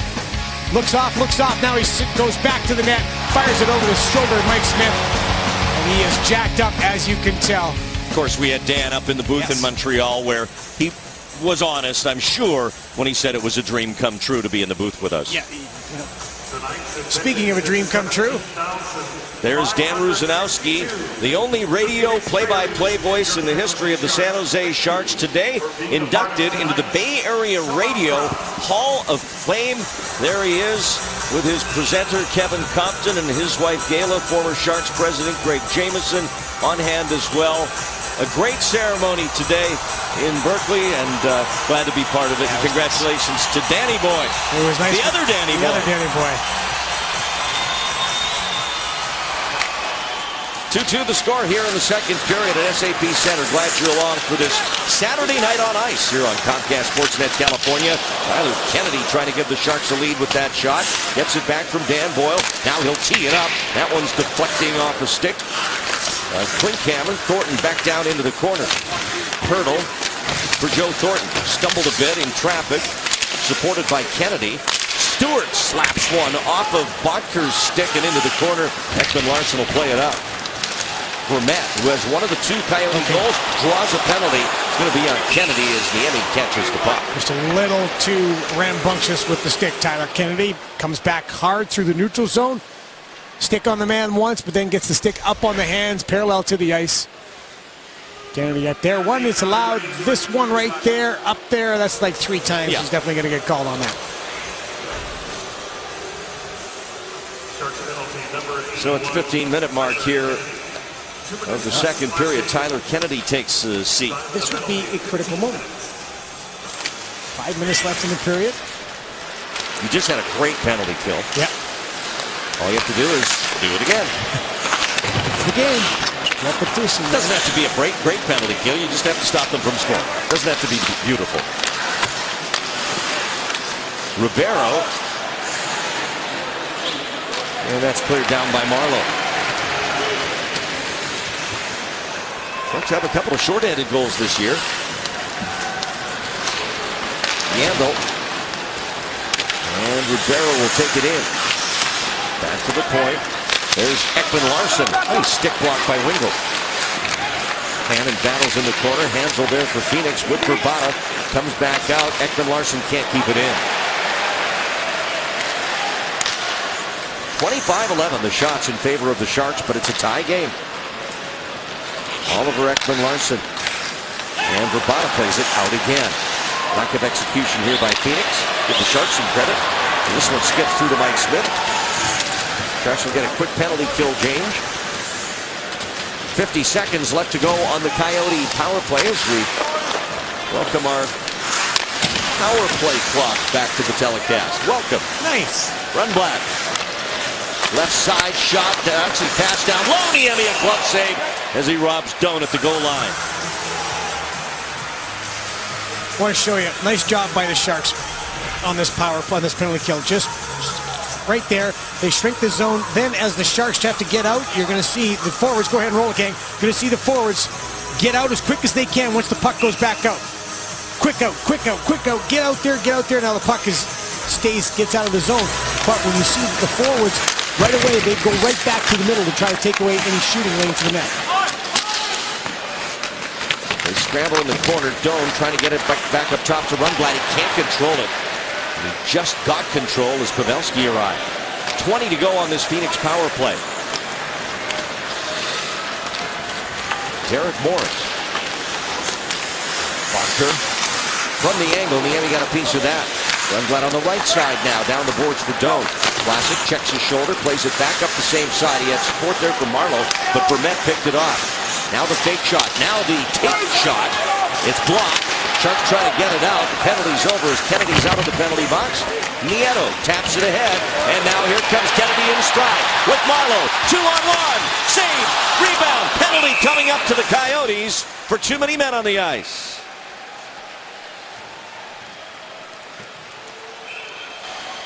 Looks off. Now he goes back to the net. Fires it over the shoulder of Mike Smith. And he is jacked up, as you can tell. Of course, we had Dan up in the booth in Montreal where he was honest, I'm sure, when he said it was a dream come true to be in the booth with us. Yeah. Speaking of a dream come true, there's Dan Rusanowski, the only radio play-by-play voice in the history of the San Jose Sharks today, inducted into the Bay Area Radio Hall of Fame. There he is with his presenter, Kevin Compton, and his wife, Gayla, former Sharks president, Greg Jameson, on hand as well. A great ceremony today in Berkeley, and glad to be part of it. And congratulations to Danny Boy. It was nice. The other Danny Boy. The other Danny Boy. 2-2 the score here in the second period at SAP Center. Glad you're along for this Saturday night on ice here on Comcast Sportsnet California. Tyler Kennedy trying to give the Sharks a lead with that shot. Gets it back from Dan Boyle. Now he'll tee it up. That one's deflecting off the stick. Klinkhammer. Thornton back down into the corner. Hurdle for Joe Thornton. Stumbled a bit in traffic. Supported by Kennedy. Stewart slaps one off of Bodker's stick and into the corner. Ekman-Larsson will play it up. Vermette, who has one of the two Coyote goals, draws a penalty. It's going to be on Kennedy as Niemi catches the puck. Just a little too rambunctious with the stick. Tyler Kennedy comes back hard through the neutral zone. Stick on the man once, but then gets the stick up on the hands, parallel to the ice. Kennedy up there. One is allowed. This one right there, up there, that's like 3 times. He's definitely going to get called on that. So at the 15-minute mark here of the second period, Tyler Kennedy takes a seat. This would be a critical moment. 5 minutes left in the period. You just had a great penalty kill. Yeah. All you have to do is do it again. It's the game. Repetition. It doesn't have to be a great penalty kill. You just have to stop them from scoring. It doesn't have to be beautiful. Ribeiro. And that's cleared down by Marleau. Sharks have a couple of short-handed goals this year. Yandel. And Ribeiro will take it in. Back to the point. There's Ekman-Larsson. Nice stick blocked by Wingle. Hannon battles in the corner. Hansel there for Phoenix with Verbata. Comes back out. Ekman-Larsson can't keep it in. 25-11 the shots in favor of the Sharks, but it's a tie game. Oliver Ekman-Larsson. And Verbata plays it out again. Lack of execution here by Phoenix. Give the Sharks some credit. And this one skips through to Mike Smith. Sharks will get a quick penalty kill change. 50 seconds left to go on the Coyote power play as we welcome our power play clock back to the telecast. Welcome. Nice. Rundblad. Left side shot. Actually passed down low. Niemi a glove save as he robs Doan at the goal line. I want to show you. Nice job by the Sharks on this power play, on this penalty kill. Just right there. They shrink the zone. Then as the Sharks have to get out, you're going to see the forwards, go ahead and roll it, gang. You're going to see the forwards get out as quick as they can once the puck goes back out. Quick out, quick out, quick out. Get out there, get out there. Now the puck gets out of the zone. But when you see the forwards, right away, they go right back to the middle to try to take away any shooting lane to the net. They scramble in the corner. Doan trying to get it back up top to Rundblad. He can't control it. He just got control as Pavelski arrived. 20 to go on this Phoenix power play. Derek Morris. Bodker from the angle. Niemi got a piece of that. Rundblad on the right side now. Down the boards for Doan. Classic checks his shoulder, plays it back up the same side. He had support there from Marleau, but Vermette picked it off. Now the fake shot. Now the take shot. It's blocked. Sharks trying to get it out. The penalty's over as Kennedy's out of the penalty box. Nieto taps it ahead. And now here comes Kennedy in stride with Marleau. 2-on-1. Save. Rebound. Penalty coming up to the Coyotes for too many men on the ice.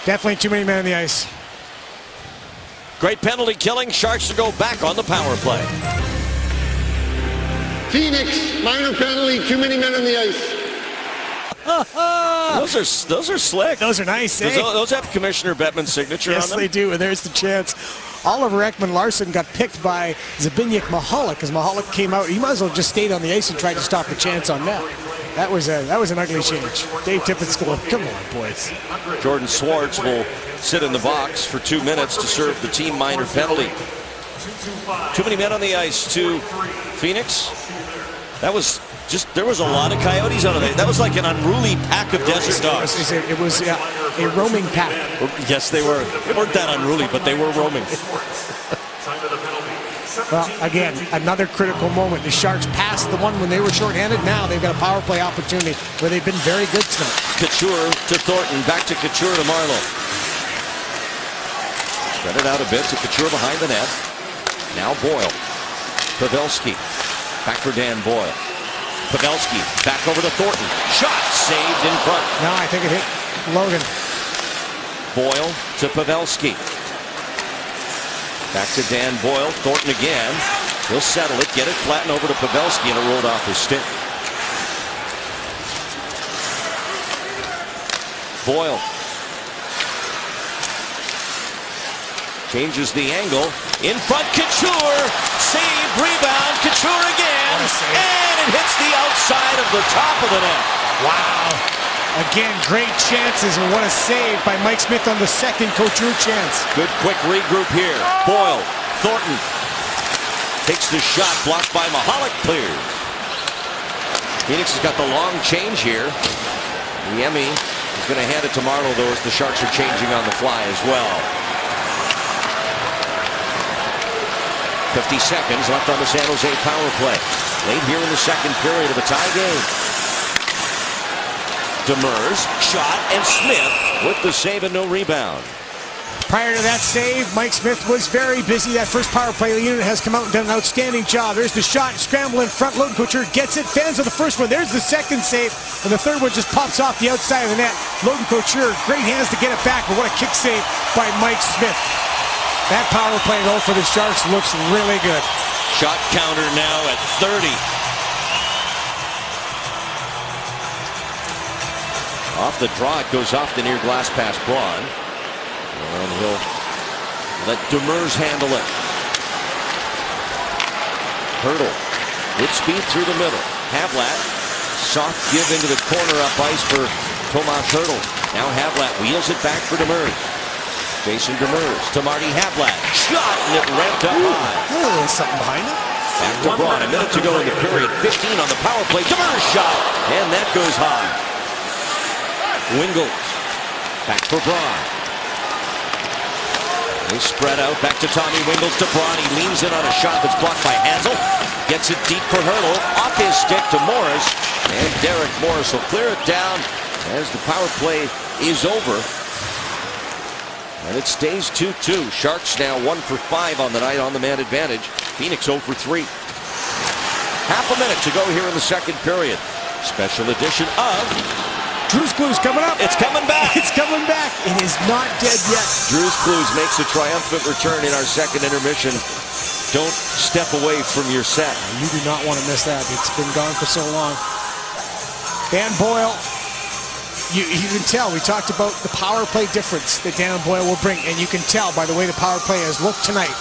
Definitely too many men on the ice. Great penalty killing. Sharks to go back on the power play. Phoenix, minor penalty, too many men on the ice. Those are slick. Those are nice, eh? Those have Commissioner Bettman's signature on them. Yes, they do, and there's the chance. Oliver Ekman-Larsson got picked by Zbigniew Michalek as Michalek came out. He might as well just stayed on the ice and tried to stop the chance on net. That was an ugly change. Dave Tippett's going, come on, boys. Jordan Swartz will sit in the box for 2 minutes to serve the team minor penalty. Too many men on the ice to Phoenix. There was a lot of Coyotes on it. That was like an unruly pack of desert dogs. It was a roaming pack. Yes, they were. They weren't that unruly, but they were roaming. Well, again, another critical moment. The Sharks passed the one when they were shorthanded. Now they've got a power play opportunity where they've been very good tonight. Couture to Thornton. Back to Couture to Marleau. Spread it out a bit to Couture behind the net. Now Boyle. Pavelski. Back for Dan Boyle. Pavelski back over to Thornton. Shot saved in front. No, I think it hit Logan. Boyle to Pavelski. Back to Dan Boyle. Thornton again. He'll settle it, get it flattened over to Pavelski, and it rolled off his stick. Boyle. Changes the angle. In front, Couture. Save, rebound. Couture again. And it hits the outside of the top of the net. Wow. Again, great chances, and what a save by Mike Smith on the second Couture chance. Good quick regroup here. Boyle. Thornton. Takes the shot. Blocked by Michalek. Cleared. Phoenix has got the long change here. Niemi is going to hand it to Marleau, though, as the Sharks are changing on the fly as well. 50 seconds left on the San Jose power play. Late here in the second period of a tie game. Demers, shot, and Smith with the save and no rebound. Prior to that save, Mike Smith was very busy. That first power play unit has come out and done an outstanding job. There's the shot, scramble in front. Logan Couture gets it, fans of the first one. There's the second save, and the third one just pops off the outside of the net. Logan Couture, great hands to get it back, but what a kick save by Mike Smith. That power play, though, for the Sharks looks really good. Shot counter now at 30. Off the draw, it goes off the near glass pass Braun. And he'll let Demers handle it. Hertl with speed through the middle. Havlat, soft give into the corner up ice for Tomas Hertl. Now Havlat wheels it back for Demers. Jason Demers to Marty Havlat. Shot, and it ramped up high. There's something behind it. Back to Braun. A minute to go in the period. 15 on the power play. Demers shot, and that goes high. Wingles. Back for Braun. They spread out. Back to Tommy Wingles to Braun. He leans in on a shot that's blocked by Hansel. Gets it deep for Hertl. Off his stick to Morris. And Derek Morris will clear it down as the power play is over. And it stays 2-2. Sharks now 1 for 5 on the night on the man advantage. Phoenix 0 for 3. Half a minute to go here in the second period. Special edition of Drew's Clues coming up. It's coming back. It's coming back. It is not dead yet. Drew's Clues makes a triumphant return in our second intermission. Don't step away from your set. You do not want to miss that. It's been gone for so long. Dan Boyle. You can tell, we talked about the power play difference that Dan Boyle will bring, and you can tell by the way the power play has looked tonight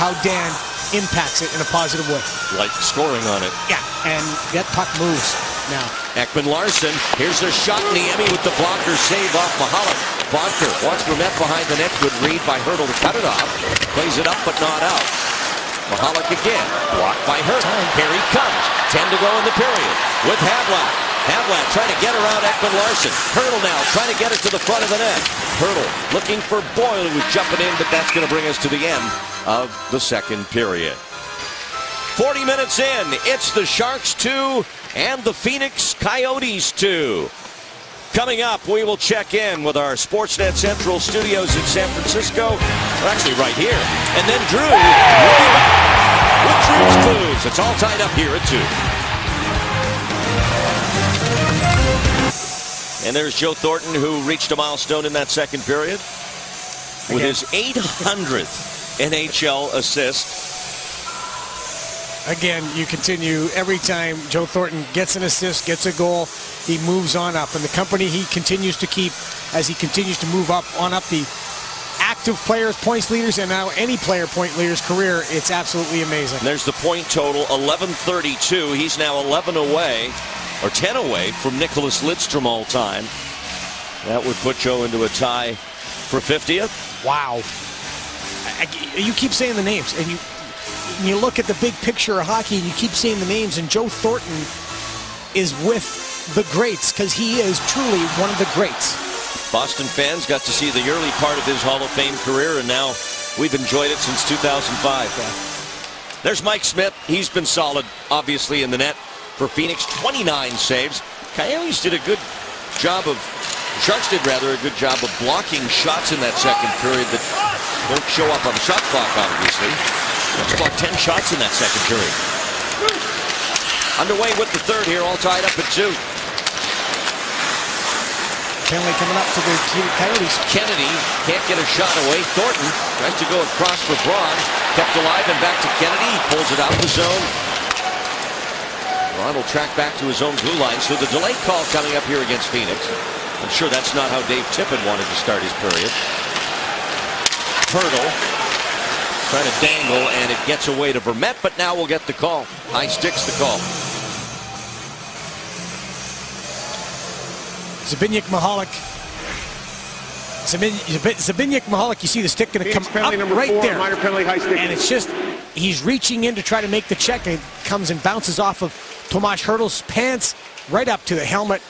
how Dan impacts it in a positive way. Like scoring on it. Yeah, and that puck moves now. Ekman-Larsson, here's a shot. Niemi with the blocker save off Michalek. Bonker wants Vermette behind the net. Good read by Hertl to cut it off. Plays it up but not out. Michalek again, blocked by Hertl. Here he comes. 10 to go in the period with Havlat. Havlat trying to get around Ekman-Larsson. Hertl now trying to get it to the front of the net. Hertl looking for Boyle, who's jumping in, but that's going to bring us to the end of the second period. 40 minutes in, it's the Sharks 2 and the Phoenix Coyotes 2. Coming up, we will check in with our Sportsnet Central studios in San Francisco. We're actually right here. And then Drew will be back with Drew's Clues. It's all tied up here at 2. And there's Joe Thornton, who reached a milestone in that second period with his 800th NHL assist. Again, you continue every time Joe Thornton gets an assist, gets a goal, he moves on up. And the company he continues to keep as he continues to move up on up the active players, points leaders, and now any player point leader's career. It's absolutely amazing. And there's the point total, 1132. He's now 11 away, or 10 away from Nicholas Lidstrom all time. That would put Joe into a tie for 50th. Wow. You keep saying the names, and you look at the big picture of hockey, and you keep saying the names, and Joe Thornton is with the greats, because he is truly one of the greats. Boston fans got to see the early part of his Hall of Fame career, and now we've enjoyed it since 2005. There's Mike Smith. He's been solid, obviously, in the net for Phoenix. 29 saves. Coyotes did a good job of, Sharks did rather a good job of blocking shots in that second period that don't show up on the shot clock, obviously. Let's block 10 shots in that second period. Underway with the third here, all tied up at 2. Penalty coming up to the Coyotes. Kennedy can't get a shot away. Thornton tries to go across for Braun. Kept alive and back to Kennedy. He pulls it out of the zone. Braun will track back to his own blue line. So the delay call coming up here against Phoenix. I'm sure that's not how Dave Tippett wanted to start his period. Hurdle. Trying to dangle, and it gets away to Vermette, but now we'll get the call. High sticks the call. Zbigniew Michalek. Zbigniew Michalek, you see the stick going to come up right there. Minor penalty, high stick. And it's just, he's reaching in to try to make the check, and it comes and bounces off of Tomas Hertl's pants right up to the helmet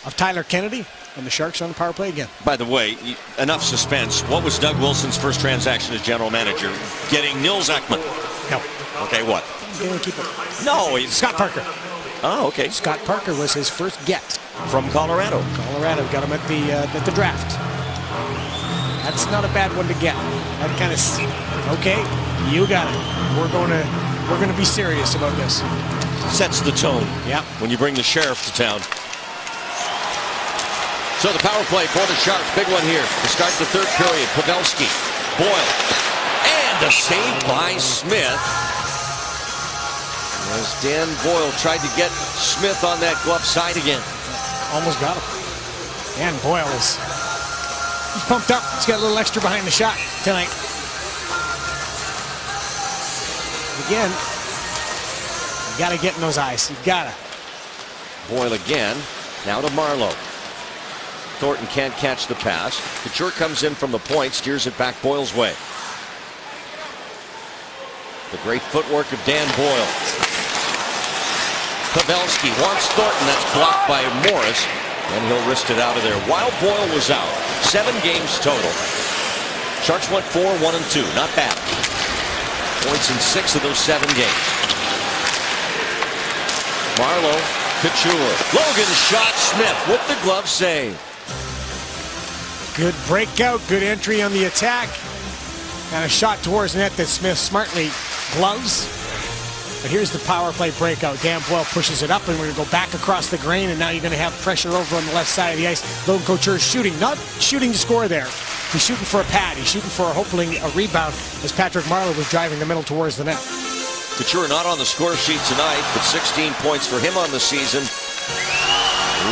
of Tyler Kennedy. And the Sharks on the power play again. By the way, enough suspense. What was Doug Wilson's first transaction as general manager? Getting Nils Ekman. No. Okay, what? Keep it. No. Scott Parker. Oh, okay. Scott Parker was his first get. From Colorado. Colorado got him at the draft. That's not a bad one to get. That kind of, okay, you got it. We're gonna be serious about this. Sets the tone. Yeah. When you bring the sheriff to town. So the power play for the Sharks. Big one here to start the third period. Pavelski, Boyle, and a save by Smith. As Dan Boyle tried to get Smith on that glove side again. Almost got him. Dan Boyle he's pumped up. He's got a little extra behind the shot tonight. Again, you got to get in those eyes. You got to. Boyle again. Now to Marleau. Thornton can't catch the pass. Couture comes in from the point, steers it back Boyle's way. The great footwork of Dan Boyle. Pavelski wants Thornton. That's blocked by Morris. And he'll wrist it out of there. While Boyle was out, 7 games total. Sharks went 4-1-2. Not bad. Points in 6 of those 7 games. Marleau, Couture. Logan shot Smith with the glove save. Good breakout, good entry on the attack. And a shot towards net that Smith smartly gloves. But here's the power play breakout. Dan Boyle pushes it up, and we're going to go back across the grain, and now you're going to have pressure over on the left side of the ice. Logan Couture is shooting, not shooting to score there. He's shooting for a pad. He's shooting for hopefully a rebound as Patrick Marleau was driving the middle towards the net. Couture not on the score sheet tonight, but 16 points for him on the season.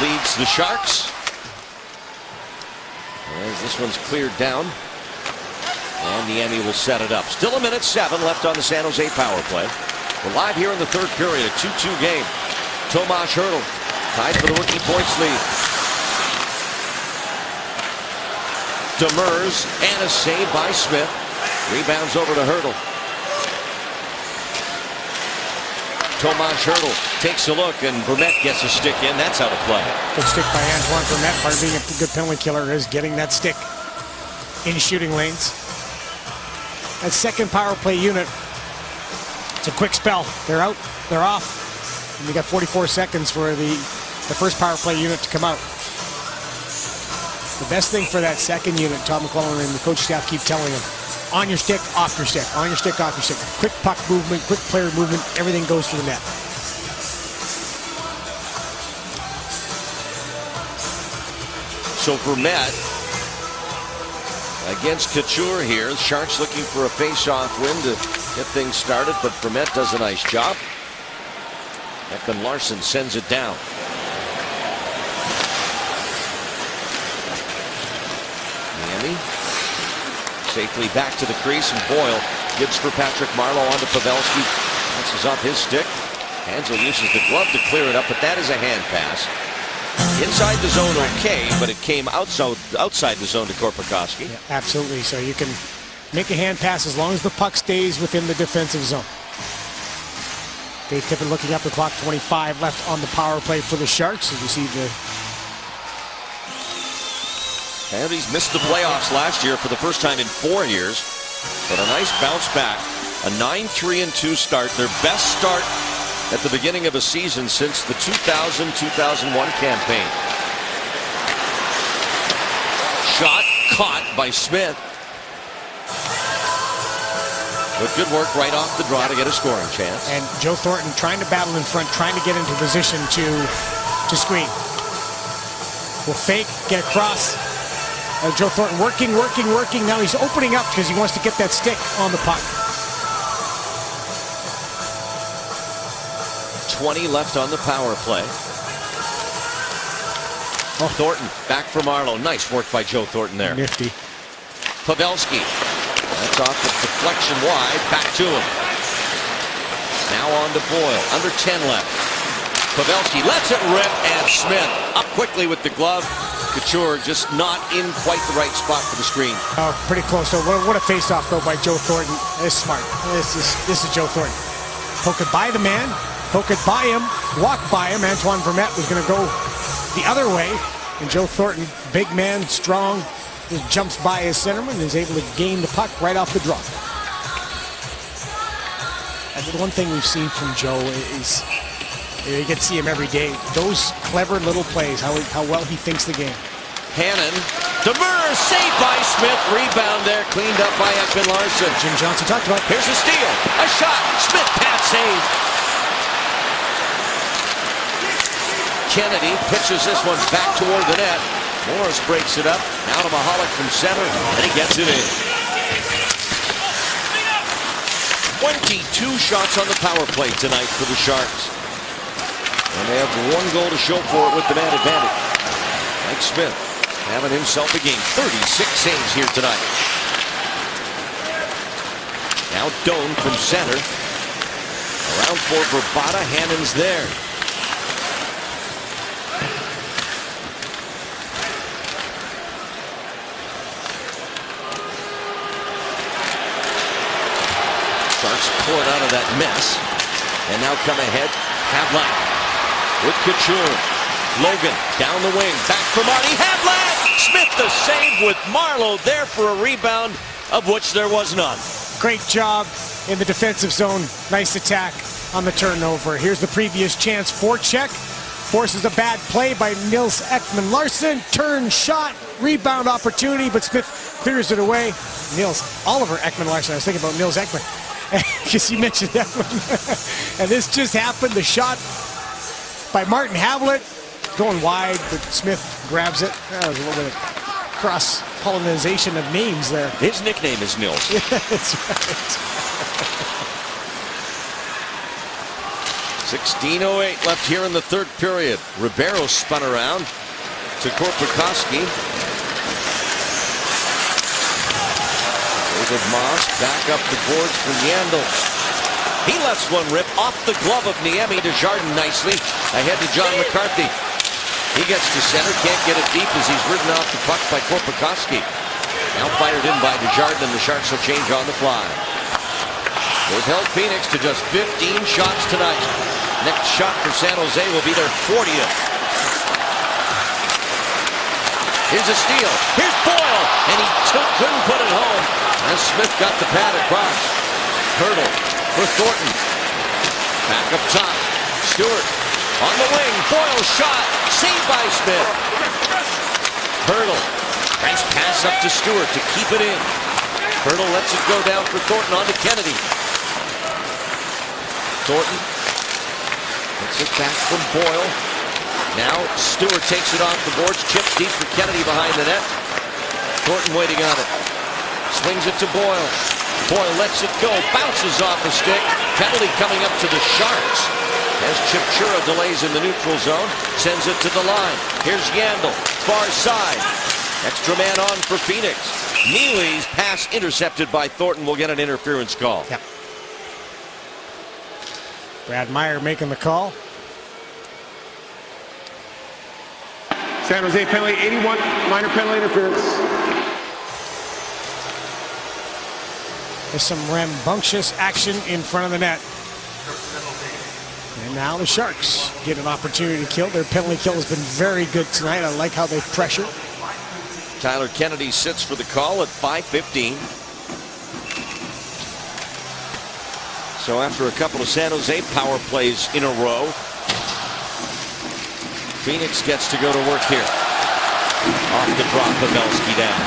Leads the Sharks. As this one's cleared down. And Niemi will set it up. Still 1:07 left on the San Jose power play. We're live here in the third period, a 2-2 game. Tomas Hertl tied for the rookie points lead. Demers and a save by Smith. Rebounds over to Hertl. Tomas Hertl takes a look, and Vermette gets a stick in. That's out of play. Good stick by Antoine Vermette. Part of being a good penalty killer is getting that stick in shooting lanes. That second power play unit, it's a quick spell. They're out, they're off, and you got 44 seconds for the first power play unit to come out. The best thing for that second unit, Tom McClellan and the coach staff keep telling them, on your stick, off your stick, on your stick, off your stick. Quick puck movement, quick player movement, everything goes to the net. So Vermette against Couture here. The Sharks looking for a face-off win to get things started, but Vermette does a nice job. Ekman Larsson sends it down. Niemi Safely back to the crease, and Boyle gives for Patrick Marleau onto Pavelski. Bounces off his stick. Hanzel uses the glove to clear it up, but that is a hand pass. Inside the zone, okay, but it came outside the zone to Korpikoski. Yeah, absolutely. So you can make a hand pass as long as the puck stays within the defensive zone. Dave Tippett looking up the clock, 25 left on the power play for the Sharks. As you see the Coyotes missed the playoffs last year for the first time in 4 years, but a nice bounce back. A 9-3-2 start, their best start at the beginning of a season since the 2000-2001 campaign. Shot caught by Smith. But good work right off the draw to get a scoring chance. And Joe Thornton trying to battle in front, trying to get into position to screen. Will fake, get across. Joe Thornton working. Now he's opening up because he wants to get that stick on the puck. 20 left on the power play. Oh. Thornton back for Marleau. Nice work by Joe Thornton there. Nifty. Pavelski. That's off the deflection wide. Back to him. Now on to Boyle. Under 10 left. Pavelski lets it rip, and Smith up quickly with the glove. Couture just not in quite the right spot for the screen. Oh, pretty close. So what a face-off though by Joe Thornton. It's smart. This is Joe Thornton. Poke it by the man. Poke it by him. Walk by him. Antoine Vermette was going to go the other way, and Joe Thornton, big man, strong, just jumps by his centerman and is able to gain the puck right off the draw. And the one thing we've seen from Joe is, you get to see him every day, those clever little plays, how well he thinks the game. Hannon, Demers, saved by Smith, rebound there, cleaned up by Ekman-Larsson. Jim Johnson talked about. Here's a steal, a shot, Smith pass save. Kennedy pitches this one back toward the net. Morris breaks it up. Now to Mahalik from center, and he gets it in. 22 shots on the power play tonight for the Sharks. And they have one goal to show for it with the man advantage. Mike Smith having himself a game. 36 saves here tonight. Now Doan from center. Around for Verbata. Hannon's there. Sharks pull it out of that mess. And now come ahead. Havlat with Couture. Logan down the wing. Back for Marty. Havlat! Smith the save with Marleau there for a rebound, of which there was none. Great job in the defensive zone. Nice attack on the turnover. Here's the previous chance. Forecheck. Forces a bad play by Nils Ekman-Larsson. Turn shot. Rebound opportunity, but Smith clears it away. Oliver Ekman-Larsson. I was thinking about Nils Ekman. Because you mentioned that one. And this just happened. The shot by Martin Havlat going wide, but Smith grabs it. That was a little bit of cross-pollination of names there. His nickname is Nils. That's right. 16:08 left here in the third period. Ribeiro spun around to Korpikoski. David Moss back up the boards for Yandel. He lets one rip off the glove of Niemi. Desjardins nicely ahead to John McCarthy. He gets to center, can't get it deep as he's ridden off the puck by Korpikoski. Now fired in by Desjardins, and the Sharks will change on the fly. They've held Phoenix to just 15 shots tonight. Next shot for San Jose will be their 40th. Here's a steal. Here's Boyle, and he couldn't put it home. And Smith got the pad across. Hurdle for Thornton. Back up top. Stewart on the wing. Boyle shot. Saved by Smith. Hurdle. Nice pass up to Stewart to keep it in. Hurdle lets it go down for Thornton on to Kennedy. Thornton gets it back from Boyle. Now Stewart takes it off the boards. Chips deep for Kennedy behind the net. Thornton waiting on it. Swings it to Boyle. Boyle lets it go. Bounces off the stick. Penalty coming up to the Sharks. As Chipchura delays in the neutral zone. Sends it to the line. Here's Yandel. Far side. Extra man on for Phoenix. Neely's pass intercepted by Thornton will get an interference call. Yep. Brad Meyer making the call. San Jose penalty, 81, minor penalty interference. There's some rambunctious action in front of the net. And now the Sharks get an opportunity to kill. Their penalty kill has been very good tonight. I like how they pressure. Tyler Kennedy sits for the call at 5:15. So after a couple of San Jose power plays in a row, Phoenix gets to go to work here. Off the drop, Pavelski down.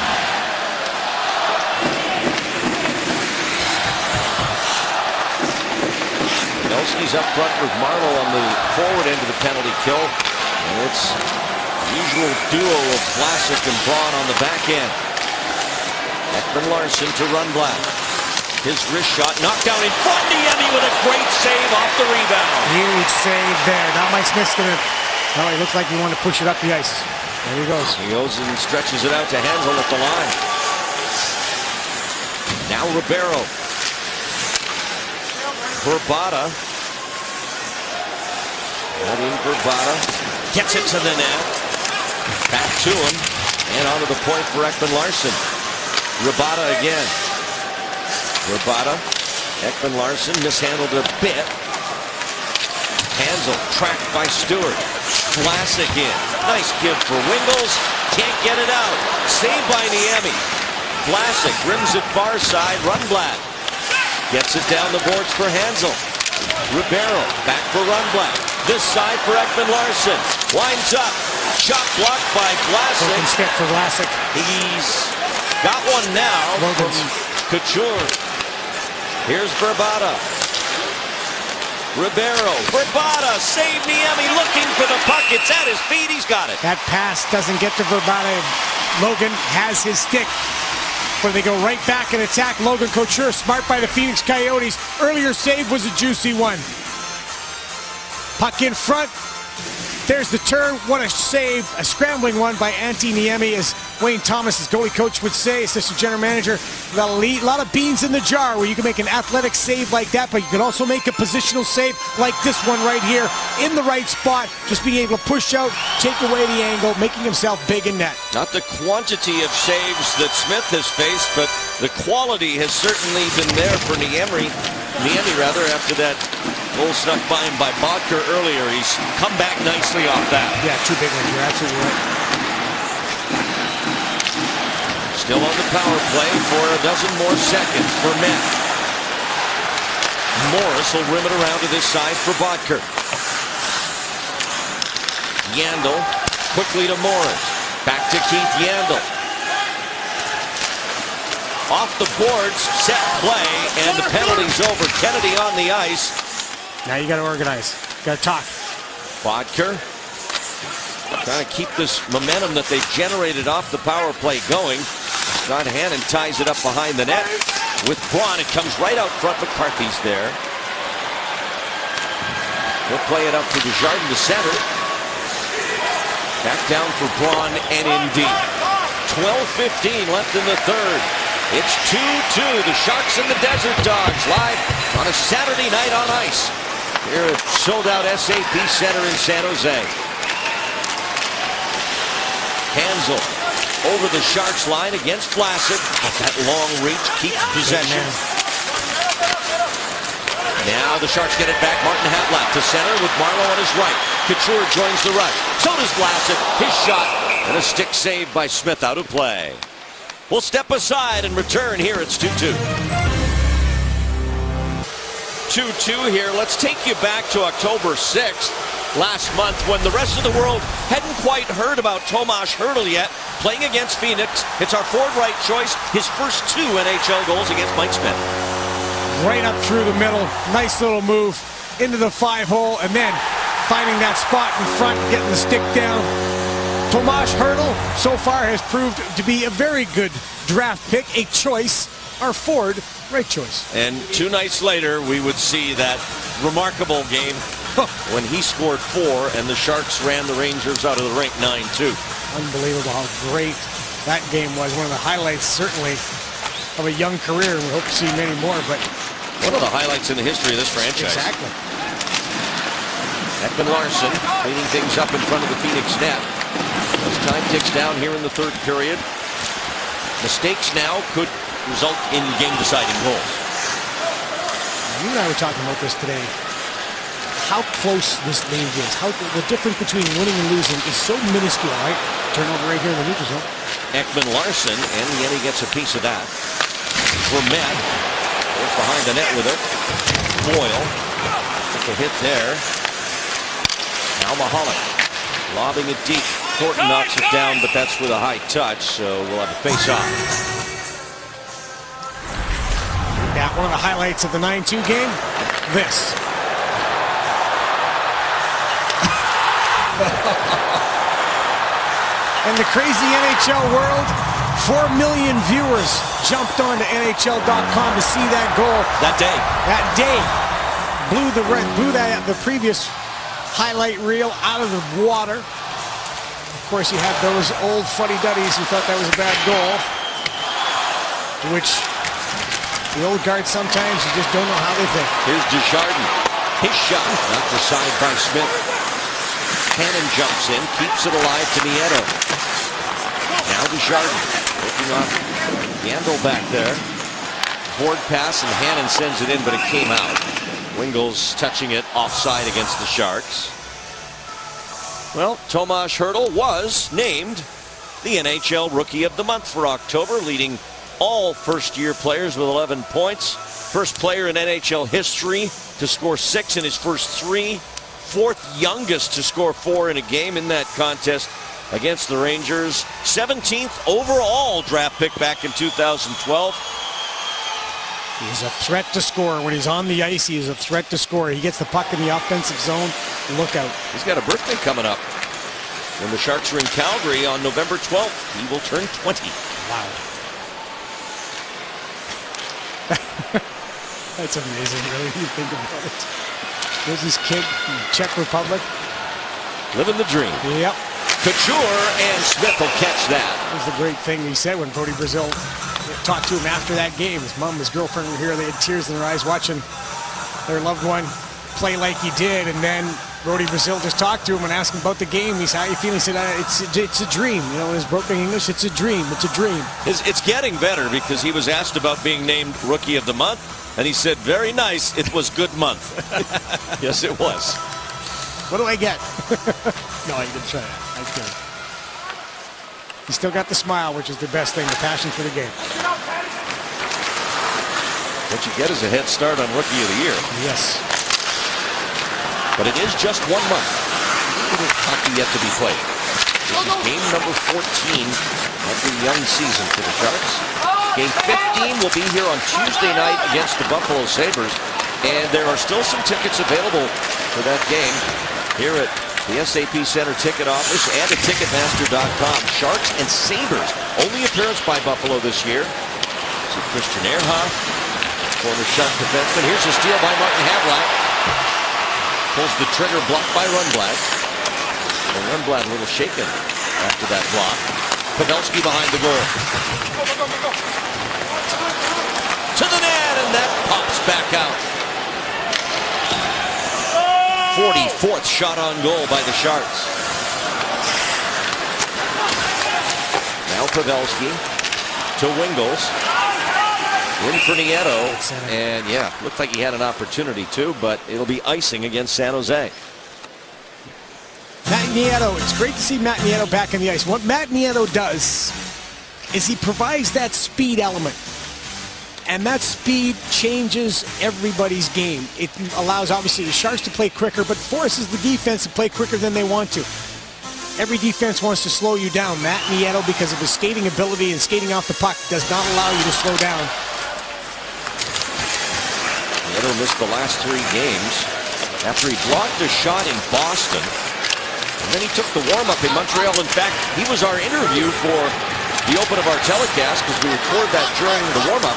Pavelski's up front with Marleau on the forward end of the penalty kill. And it's the usual duo of Vlasic and Braun on the back end. Ekman-Larsson to Rundblad. His wrist shot knocked down in front. Niemi with a great save off the rebound. Huge save there. Now Mike Smith's going to... Oh, he looked like he wanted to push it up the ice. There he goes. He goes and stretches it out to Hansel at the line. Now Ribeiro. Vrbata. Holding Vrbata. Gets it to the net. Back to him. And onto the point for Ekman-Larsson. Vrbata again. Vrbata. Ekman-Larsson mishandled a bit. Hansel tracked by Stewart. Vlasic in. Nice give for Wingles. Can't get it out. Saved by Niemi. Vlasic rims it far side. Rundblad gets it down the boards for Hansel. Ribeiro back for Rundblad. This side for Ekman-Larsson. Winds up. Shot blocked by Vlasic. Broken stick for Vlasic. He's got one now from Couture. Here's Vrbata. Ribeiro. Vrbata. Save Niemi looking for the puck. It's at his feet. He's got it. That pass doesn't get to Vrbata. Logan has his stick. But they go right back and attack Logan Couture. Smart by the Phoenix Coyotes. Earlier save was a juicy one. Puck in front. There's the turn. What a save. A scrambling one by Antti Niemi, as Wayne Thomas, his goalie coach, would say, assistant general manager. A lot of beans in the jar where you can make an athletic save like that, but you can also make a positional save like this one right here in the right spot. Just being able to push out, take away the angle, making himself big in net. Not the quantity of saves that Smith has faced, but the quality has certainly been there for Niemi after that goal snuck by him by Bodker earlier. He's come back nicely off that. Yeah, two big ones. You're absolutely right. Still on the power play for a dozen more seconds for Met. Morris will rim it around to this side for Bodker. Yandel quickly to Morris. Back to Keith Yandel. Off the boards, set play, and the penalty's over. Kennedy on the ice. Now you got to organize. Got to talk. Bodker trying to keep this momentum that they generated off the power play going. Scott Hannon ties it up behind the net. With Braun, it comes right out front. McCarthy's there. He'll play it up to Desjardins to center. Back down for Braun and in deep. 12:15 left in the third. It's 2-2. The Sharks and the Desert Dogs live on a Saturday night on ice here at sold-out SAP Center in San Jose. Hansel over the Sharks line against Vlasic. That long reach keeps possession. Now the Sharks get it back. Martin Hatlap to center with Marleau on his right. Couture joins the rush. So does Vlasic. His shot and a stick save by Smith out of play. We'll step aside and return here. It's 2-2. 2-2 here. Let's take you back to October 6th last month when the rest of the world hadn't quite heard about Tomas Hertl yet. Playing against Phoenix. It's our forward right choice. His first 2 NHL goals against Mike Smith. Right up through the middle. Nice little move into the 5-hole, and then finding that spot in front, getting the stick down. Tomas Hertl so far has proved to be a very good draft pick, a choice, our forward right choice. And 2 nights later, we would see that remarkable game when he scored 4 and the Sharks ran the Rangers out of the rink 9-2. Unbelievable how great that game was one of the highlights, certainly, of a young career. We hope to see many more, but one of the highlights in the history of this franchise. Exactly. Ekman Larsson cleaning things up in front of the Phoenix net. As time ticks down here in the third period, mistakes now could result in game-deciding goals. You and I were talking about this today. How close this game is. How the difference between winning and losing is so minuscule, right? Turnover right here in the neutral zone. Ekman Larsson, and Yeni gets a piece of that. Vermette goes behind the net with it. Boyle took a hit there. Now Mahalik lobbing it deep. Thornton knocks it down, but that's with a high touch, so we'll have a face-off. Yeah, one of the highlights of the 9-2 game, this. In the crazy NHL world, 4 million viewers jumped onto NHL.com to see that goal. That day. That day blew the previous highlight reel out of the water. Of course, you had those old fuddy-duddies who thought that was a bad goal, which the old guard sometimes you just don't know how they think. Here's Desjardins. His shot knocked aside by Smith. Hannon jumps in, keeps it alive to Nieto. Now Desjardins looking off Yandel back there. Board pass and Hannon sends it in, but it came out. Wingels touching it offside against the Sharks. Well, Tomas Hertl was named the NHL Rookie of the Month for October, leading all first-year players with 11 points. First player in NHL history to score 6 in his first 3. Fourth youngest to score 4 in a game in that contest against the Rangers. 17th overall draft pick back in 2012. He's a threat to score. When he's on the ice, he is a threat to score. He gets the puck in the offensive zone. Look out. He's got a birthday coming up. When the Sharks are in Calgary on November 12th, he will turn 20. Wow. That's amazing, really, when you think about it. There's this kid from the Czech Republic. Living the dream. Yep. Couture and Smith will catch that. That was the great thing he said when Brody Brazil talked to him after that game. His mom, his girlfriend were here. They had tears in their eyes watching their loved one play like he did. And then Brody Brazil just talked to him and asked him about the game. He said, how you feeling? He said, it's a dream. You know, in his broken English, it's a dream. It's a dream. It's getting better because he was asked about being named Rookie of the Month. And he said, very nice. It was good month. Yes, it was. What do I get? No, I didn't try that. I did. He still got the smile, which is the best thing, the passion for the game. What you get is a head start on Rookie of the Year. Yes. But it is just 1 month. Hockey yet to be played. This is game number 14 of the young season for the Sharks. Game 15 will be here on Tuesday night against the Buffalo Sabres. And there are still some tickets available for that game here at the SAP Center ticket office and at Ticketmaster.com. Sharks and Sabres. Only appearance by Buffalo this year. See Christian Ehrhoff, former Shark defenseman. Here's a steal by Martin Havlat. Pulls the trigger, blocked by Rundblad. And Rundblad a little shaken after that block. Pavelski behind the goal. To the net, and that pops back out. 44th shot on goal by the Sharks. Now Pavelski to Wingels. In for Nieto. And yeah, looked like he had an opportunity too, but it'll be icing against San Jose. Matt Nieto, it's great to see Matt Nieto back on the ice. What Matt Nieto does is he provides that speed element. And that speed changes everybody's game. It allows, obviously, the Sharks to play quicker, but forces the defense to play quicker than they want to. Every defense wants to slow you down. Matt Nieto, because of his skating ability and skating off the puck, does not allow you to slow down. Nieto missed the last 3 games after he blocked a shot in Boston. And then he took the warm-up in Montreal. In fact, he was our interview for the open of our telecast because we recorded that during the warm-up.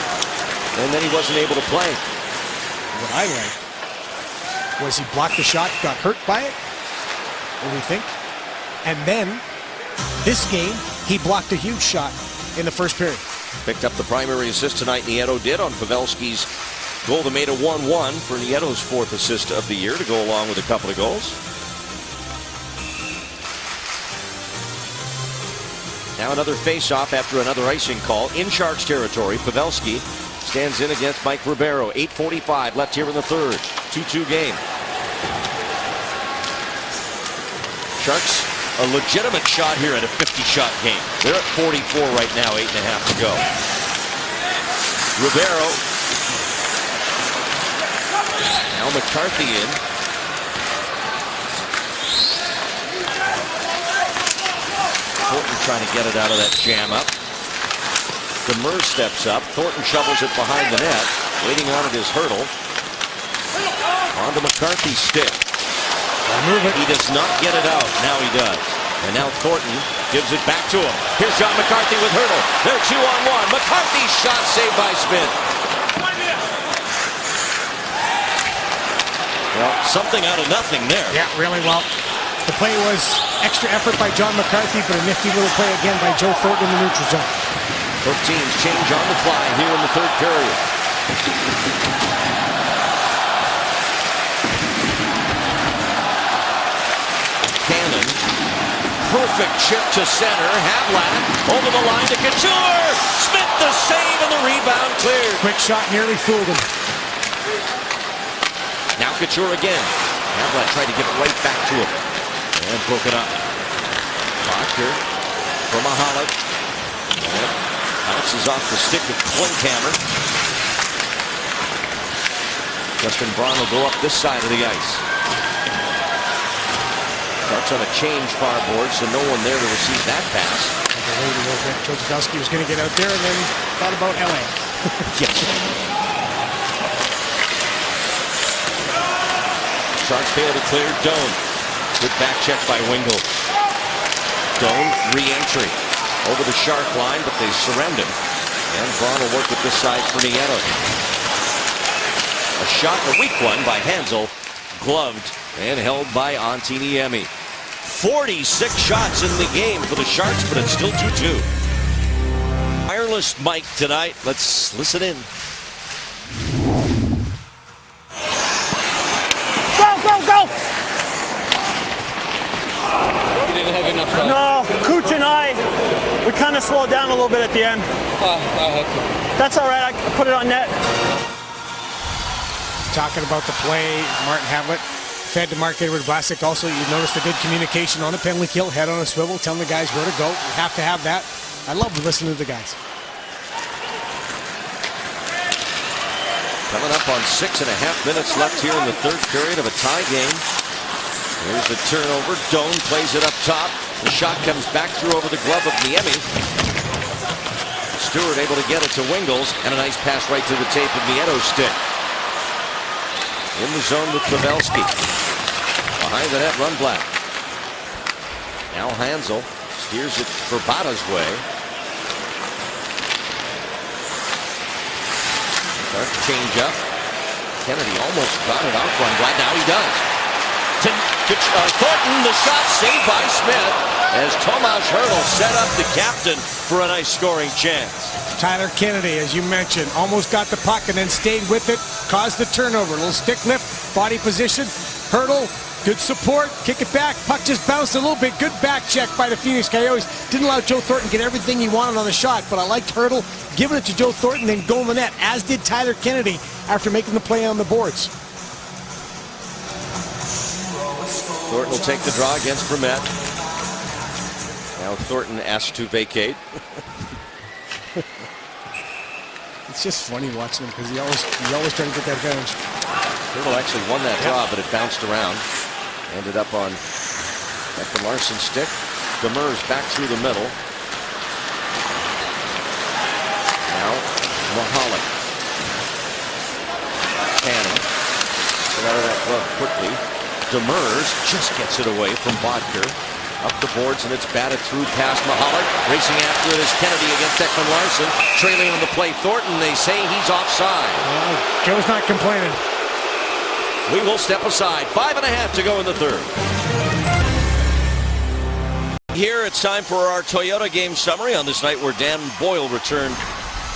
And then he wasn't able to play. What I like was he blocked the shot, got hurt by it. What do you think? And then this game, he blocked a huge shot in the first period. Picked up the primary assist tonight, Nieto did, on Pavelski's goal that made it 1-1 for Nieto's 4th assist of the year to go along with a couple of goals. Now another face-off after another icing call in Sharks territory. Pavelski stands in against Mike Ribeiro. 8:45 left here in the third. 2-2 game. Sharks, a legitimate shot here at a 50-shot game. They're at 44 right now, 8.5 to go. Ribeiro. Now McCarthy in. Thornton trying to get it out of that jam up. Demers steps up. Thornton shovels it behind the net. Waiting on it is Hurdle. On to McCarthy's stick. He does not get it out. Now he does. And now Thornton gives it back to him. Here's John McCarthy with Hurdle. They're 2-on-1. McCarthy's shot saved by Smith. Well, something out of nothing there. Yeah, really well. The play was extra effort by John McCarthy, but a nifty little play again by Joe Thornton in the neutral zone. Both teams change on the fly here in the third period. Cannon. Perfect chip to center. Havlat over the line to Couture. Smith the save and the rebound cleared. Quick shot nearly fooled him. Now Couture again. Havlat tried to give it right back to him. And broke it up. Proctor for Mahalik. And bounces off the stick of Klinkhammer. Justin Braun will go up this side of the ice. Starts on a change far board, so no one there to receive that pass. Joe Pavelski was going to get out there and then thought about LA. Yes. Sharks fail to clear Doan. Good back check by Wingle. Doan re-entry over the Shark line, but they surrender. And Braun will work with this side for Nieto. A shot, a weak one by Hansel, gloved and held by Antiniemi. 46 shots in the game for the Sharks, but it's still 2-2. Wireless mic tonight. Let's listen in. No, Cooch and I, we kind of slowed down a little bit at the end. That's all right. I put it on net. Talking about the play, Martin Havlat fed to Marc-Edouard Vlasic. Also, you noticed the good communication on the penalty kill, head on a swivel, telling the guys where to go. You have to have that. I love listening to the guys. Coming up on 6.5 minutes left here in the third period of a tie game. Here's the turnover. Doan plays it up top. The shot comes back through over the glove of Niemi. Stewart able to get it to Wingles, and a nice pass right to the tape of Nieto's stick. In the zone with Pavelski. Behind the net, Rundblad. Now Hansel steers it Verbata's way. Start to change up. Kennedy almost got it off Rundblad. Now he does. Thornton, the shot saved by Smith as Tomas Hurdle set up the captain for a nice scoring chance. Tyler Kennedy, as you mentioned, almost got the puck and then stayed with it, caused the turnover. A little stick lift, body position, Hurdle, good support, kick it back, puck just bounced a little bit. Good back check by the Phoenix Coyotes. Didn't allow Joe Thornton to get everything he wanted on the shot, but I liked Hurdle giving it to Joe Thornton, then going the net, as did Tyler Kennedy after making the play on the boards. Thornton will take the draw against Vermette. Now Thornton asked to vacate. It's just funny watching him because he always trying to get that advantage. Hurdle actually won that draw, but it bounced around. Ended up on Ekman Larsson's stick. Demers back through the middle. Now Mahalik. Cannon. Get out of that glove quickly. Demers just gets it away from Bodker. Up the boards, and it's batted through past Mahalik. Racing after it is Kennedy against Ekman Larsson. Trailing on the play, Thornton. They say he's offside. Well, Joe's not complaining. We will step aside. 5.5 to go in the third. Here it's time for our Toyota game summary on this night where Dan Boyle returned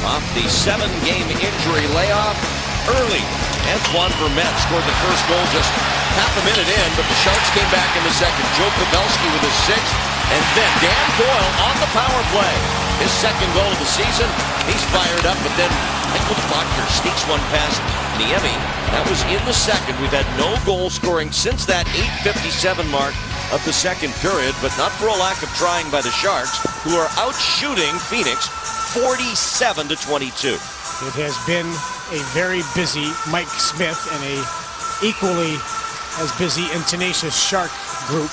off the 7-game injury layoff early. Antoine Vermette scored the first goal just half a minute in, but the Sharks came back in the second. Joe Pavelski with his 6th, and then Dan Boyle on the power play. His 2nd goal of the season. He's fired up, but then Michael Bodker sneaks one past Niemi. That was in the second. We've had no goal scoring since that 8:57 mark of the second period, but not for a lack of trying by the Sharks, who are out shooting Phoenix 47-22. It has been a very busy Mike Smith and a equally as busy and tenacious Shark group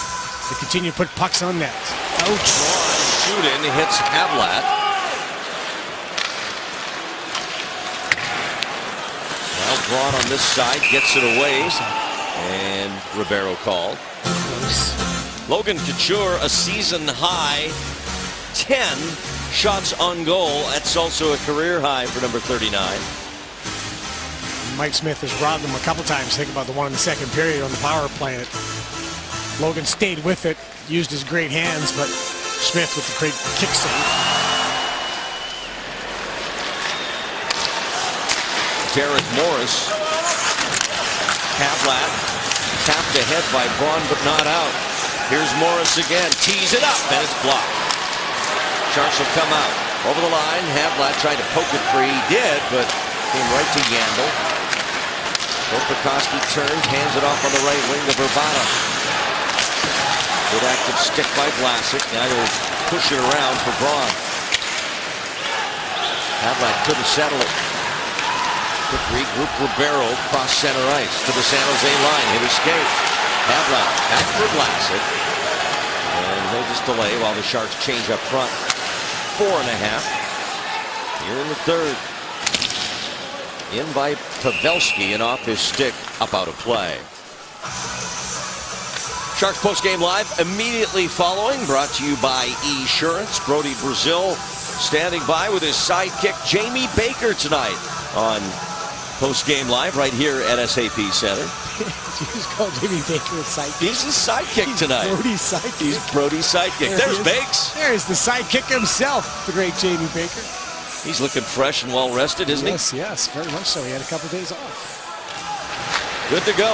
to continue to put pucks on net. Ouch. Shooting hits Havlat. Well, Braun on this side gets it away, and Ribeiro called. Logan Couture, a season high 10 shots on goal. That's also a career high for number 39. Mike Smith has robbed them a couple times. Think about the one in the second period on the power play. Logan stayed with it, used his great hands, but Smith with the great kick save. Derek Morris. Havlat tapped ahead by Braun, but not out. Here's Morris again. Tees it up, and it's blocked. Sharks will come out. Over the line, Havlat tried to poke it free. He did, but came right to Yandel. Koprikoski turned, hands it off on the right wing to Verbata. Good active stick by Vlasic. Now he'll push it around for Braun. Havlat couldn't settle it. Quick regroup. Ribeiro cross center ice to the San Jose line. Hit escape. Havlat back for Vlasic. And he'll just delay while the Sharks change up front. 4.5. Here in the third. In by Pavelski and off his stick, up out of play. Sharks post-game live immediately following, brought to you by Esurance. Brody Brazil standing by with his sidekick Jamie Baker tonight on post-game live right here at SAP Center. You just call Jamie Baker a sidekick. He's his sidekick tonight. Brody's sidekick. He's Brody's sidekick. There's Bakes. There's the sidekick himself, the great Jamie Baker. He's looking fresh and well rested, isn't he? Yes, very much so. He had a couple days off. Good to go.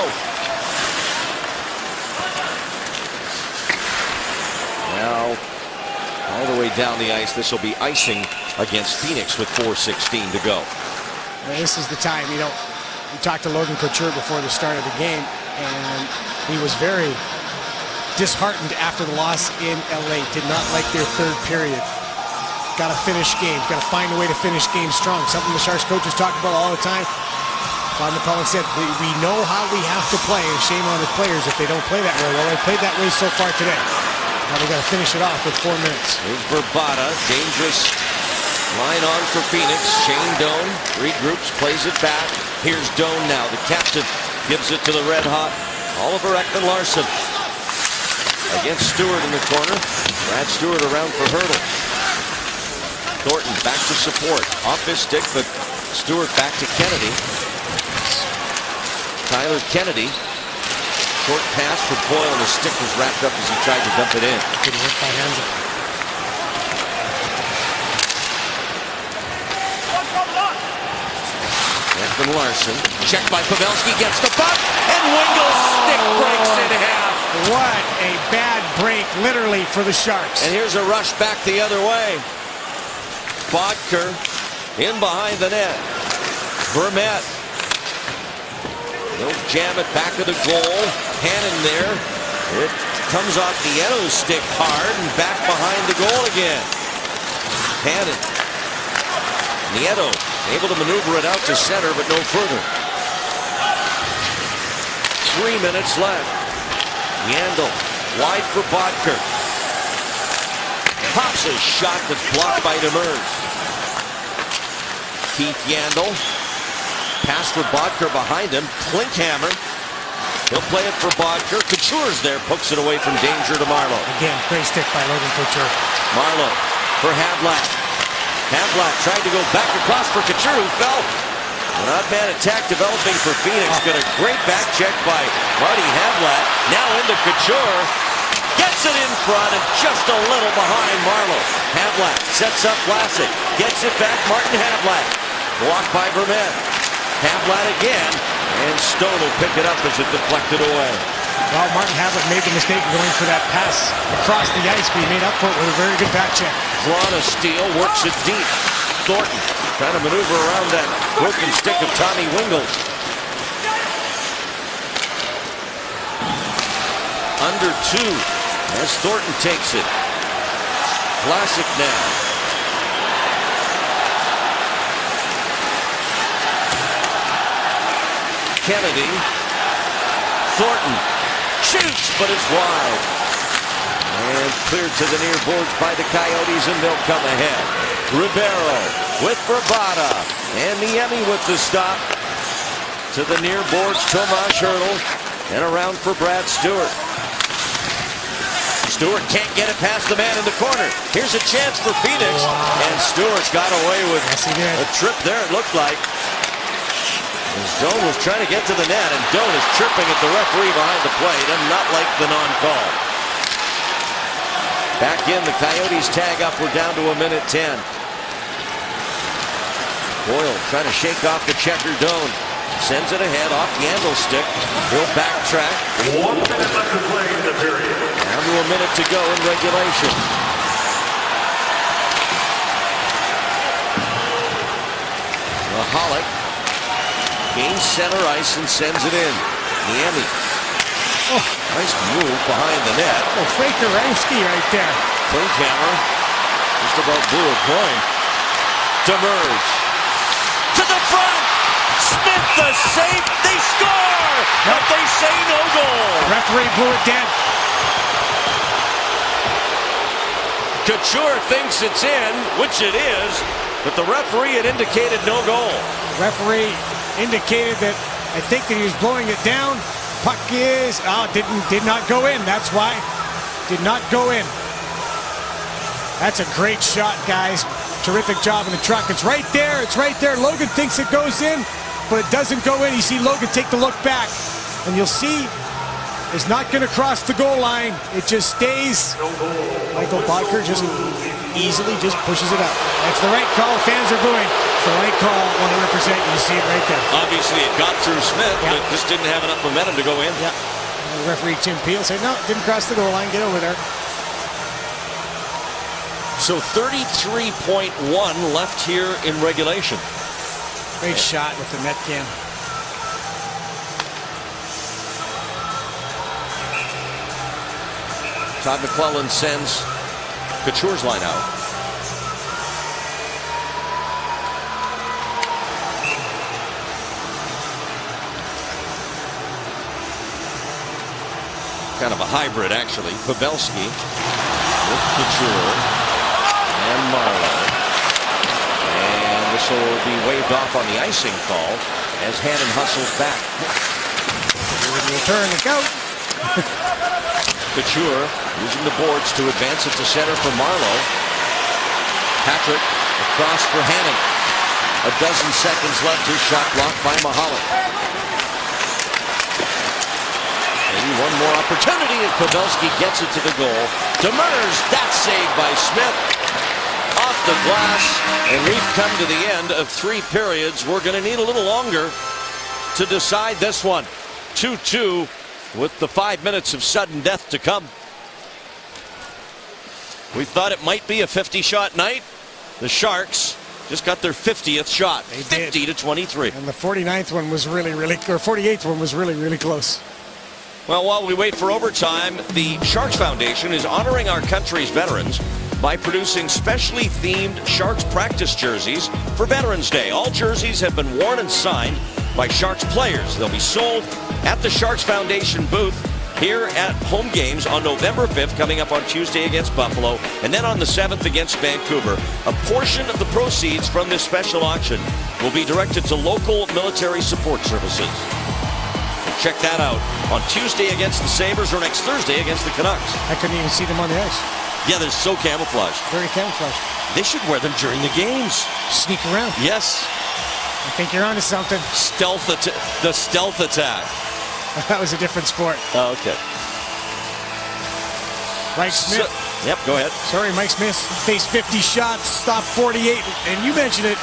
Now, all the way down the ice, this will be icing against Phoenix with 4:16 to go. And this is the time, we talked to Logan Couture before the start of the game, and he was very disheartened after the loss in LA. Did not like their third period. Got to finish games. Got to find a way to finish games strong. Something the Sharks coaches talk about all the time. Bob McCullough said, we know how we have to play, and shame on the players if they don't play that way. Well, they played that way so far today. Now they got to finish it off with 4 minutes. Here's Verbata. Dangerous line on for Phoenix. Shane Doan regroups, plays it back. Here's Doan now. The captain gives it to the red-hot Oliver Ekman-Larsson. Against Stewart in the corner. Brad Stewart around for Hurdle. Thornton back to support. Off his stick, but Stewart back to Kennedy. Tyler Kennedy. Short pass for Boyle, and the stick was wrapped up as he tried to dump it in. Good work by Hansa. Ekman-Larsson. Checked by Pavelski. Gets the puck, and Wingle's stick breaks in half. What a bad break, literally, for the Sharks. And here's a rush back the other way. Bodker in behind the net. Vermette. He'll jam it back of the goal. Hannon there. It comes off Nieto's stick hard and back behind the goal again. Hannon. Nieto able to maneuver it out to center, but no further. 3 minutes left. Yandel wide for Bodker. Pops a shot that's blocked by Demers. Keith Yandel. Pass for Bodker behind him. Klinkhammer. He'll play it for Bodker. Couture's there. Pokes it away from danger to Marleau. Again, great stick by Logan Couture. Marleau for Havlat. Havlat tried to go back across for Couture, who fell. An odd-man attack developing for Phoenix. Got a great back check by Marty Havlat. Now into Couture. Gets it in front and just a little behind Marleau. Havlat sets up Vlasic. Gets it back, Martin Havlat. Blocked by Vermette. Havlat again. And Stone will pick it up as it deflected away. Well, Martin Havlat made the mistake of going for that pass across the ice, but he made up for it with a very good back check. Drawn a steal, works it deep. Thornton trying to maneuver around that broken stick of Tommy Wingels. Under 2 as Thornton takes it. Vlasic now. Kennedy. Thornton shoots, but it's wide. And cleared to the near boards by the Coyotes, and they'll come ahead. Ribeiro with Bravada. And Niemi with the stop. To the near boards, Tomas Hertl. And around for Brad Stewart. Stewart can't get it past the man in the corner. Here's a chance for Phoenix. And Stewart's got away with a trip there, it looked like. As Doan was trying to get to the net, and Doan is tripping at the referee behind the plate, and not like the non-call. Back in, the Coyotes tag up. We're down to 1:10. Boyle trying to shake off the checker. Doan sends it ahead off Yandle's stick. He'll backtrack. 1 minute left to play in the period. Down to 1 minute to go in regulation. Mahalik gains center ice and sends it in. Niemi. Oh, nice move behind the net. Oh, Fraker-Ramsky right there. Klinkhammer just about blew a coin. Demers to the front. Smith the save. They score, but they say no goal. Referee blew it dead. Couture thinks it's in, which it is, but the referee had indicated no goal. The referee indicated that I think that he was blowing it down. Puck did not go in. That's why. Did not go in. That's a great shot, guys. Terrific job in the truck. It's right there. It's right there. Logan thinks it goes in, but it doesn't go in. You see Logan take the look back, and you'll see it's not going to cross the goal line. It just stays. Michael Bodker just easily just pushes it up. That's the right call. Fans are booing. It's the right call 100%. You see it right there. Obviously, it got through Smith, Yeah. but just didn't have enough momentum to go in. Yeah. And the referee Tim Peel said, no, didn't cross the goal line. Get over there. So 33.1 left here in regulation. Great shot with the net cam. Todd McClellan sends Couture's line out. Kind of a hybrid, actually. Pavelski with Couture and Marleau. And this will be waved off on the icing call as Hannon hustles back. Return to go. Couture using the boards to advance it to center for Marleau. Patrick across for Hannon. A dozen seconds left. His shot blocked by Mahalik. Maybe one more opportunity as Pavelski gets it to the goal. Demers, that's saved by Smith. Off the glass, and we've come to the end of 3 periods. We're going to need a little longer to decide this one. 2-2 with the 5 minutes of sudden death to come. We thought it might be a 50-shot night. The Sharks just got their 50th shot. 50-23. And the 49th one was really, or 48th one was really, really close. Well, while we wait for overtime, the Sharks Foundation is honoring our country's veterans by producing specially themed Sharks practice jerseys for Veterans Day. All jerseys have been worn and signed by Sharks players. They'll be sold at the Sharks Foundation booth here at home games on November 5th, coming up on Tuesday against Buffalo, and then on the 7th against Vancouver. A portion of the proceeds from this special auction will be directed to local military support services. Check that out on Tuesday against the Sabres or next Thursday against the Canucks. I couldn't even see them on the ice. Yeah, they're so camouflaged. Very camouflaged. They should wear them during the games. Sneak around. Yes. I think you're onto something. The stealth attack. That was a different sport. Oh, okay. Mike Smith. Yep, go ahead. Sorry, Mike Smith faced 50 shots, stopped 48. And you mentioned it,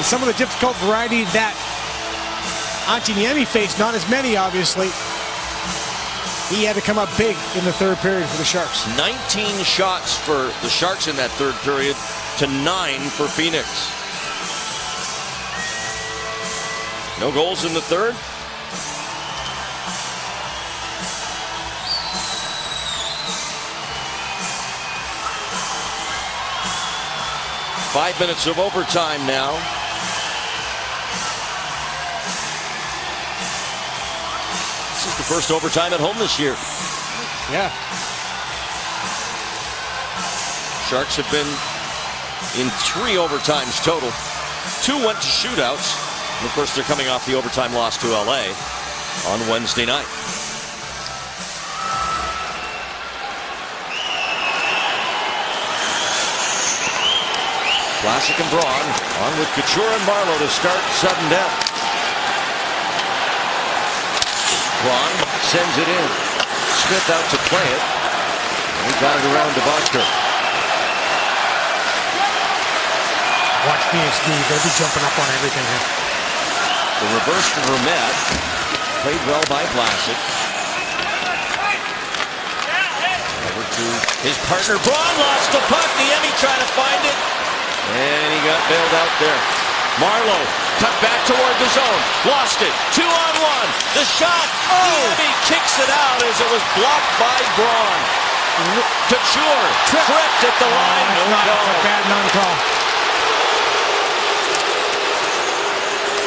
some of the difficult variety that Antiniemi faced, not as many, obviously. He had to come up big in the third period for the Sharks. 19 shots for the Sharks in that third period to 9 for Phoenix. No goals in the third. Five minutes of overtime now. This is the first overtime at home this year. Yeah. Sharks have been in 3 overtimes total. 2 went to shootouts. And of course, they're coming off the overtime loss to LA on Wednesday night. Vlasic and Braun on with Couture and Marleau to start sudden death. Braun sends it in. Smith out to play it. And he got it around to Bosker. Watch Phoenix D. They'll be jumping up on everything here. The reverse to Vermette. Played well by Vlasic. Over to his partner. Braun lost the puck. Niemi trying to find it. And he got bailed out there. Marleau cut back toward the zone. Lost it. 2-on-1. The shot. Niemi kicks it out as it was blocked by Braun. Couture tripped at the line. No call. Bad non-call.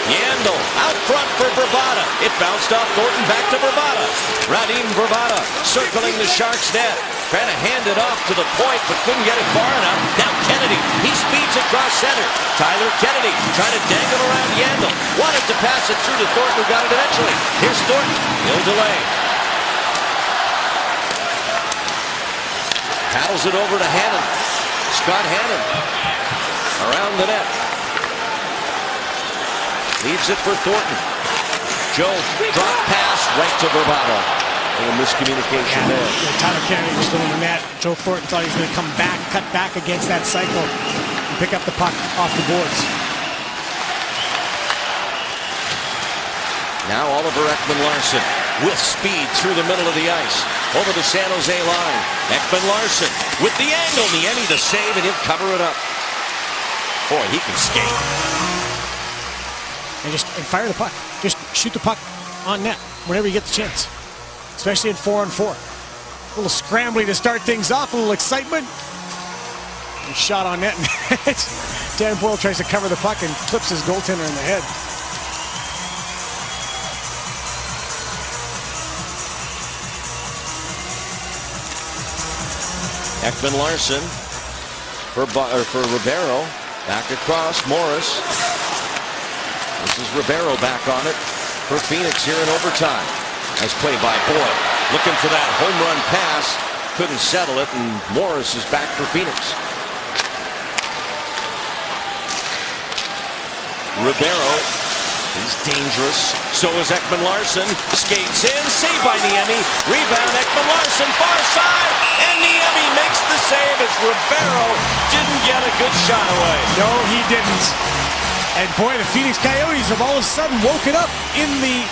Yandel out front for Bravada. It bounced off Thornton back to Bravada. Radim Bravada circling the Sharks net. Trying to hand it off to the point, but couldn't get it far enough. Now Kennedy. He speeds across center. Tyler Kennedy trying to dangle around Yandel. Wanted to pass it through to Thornton, who got it eventually. Here's Thornton. He'll delay. Paddles it over to Hannon. Scott Hannon around the net. Leaves it for Thornton. Joe drop pass right to Bravada. A little miscommunication there. Tyler Kennedy was going to net. Joe Thornton thought he was going to come back, cut back against that cycle, and pick up the puck off the boards. Now Oliver Ekman-Larsson with speed through the middle of the ice. Over the San Jose line. Ekman-Larsson with the angle. Niemi to save, and he'll cover it up. Boy, he can skate. And fire the puck. Just shoot the puck on net whenever you get the chance. Especially in 4-on-4. A little scrambling to start things off, a little excitement. And shot on net. Dan Boyle tries to cover the puck and clips his goaltender in the head. Ekman-Larsson for Ribeiro. Back across, Morris. This is Ribeiro back on it for Phoenix here in overtime. Nice play by Boyle. Looking for that home run pass. Couldn't settle it, and Morris is back for Phoenix. Ribeiro is dangerous. So is Ekman-Larsson. Skates in. Saved by Niemi. Rebound. Ekman-Larsson far side. And Niemi makes the save as Ribeiro didn't get a good shot away. No, he didn't. And boy, the Phoenix Coyotes have all of a sudden woken up in the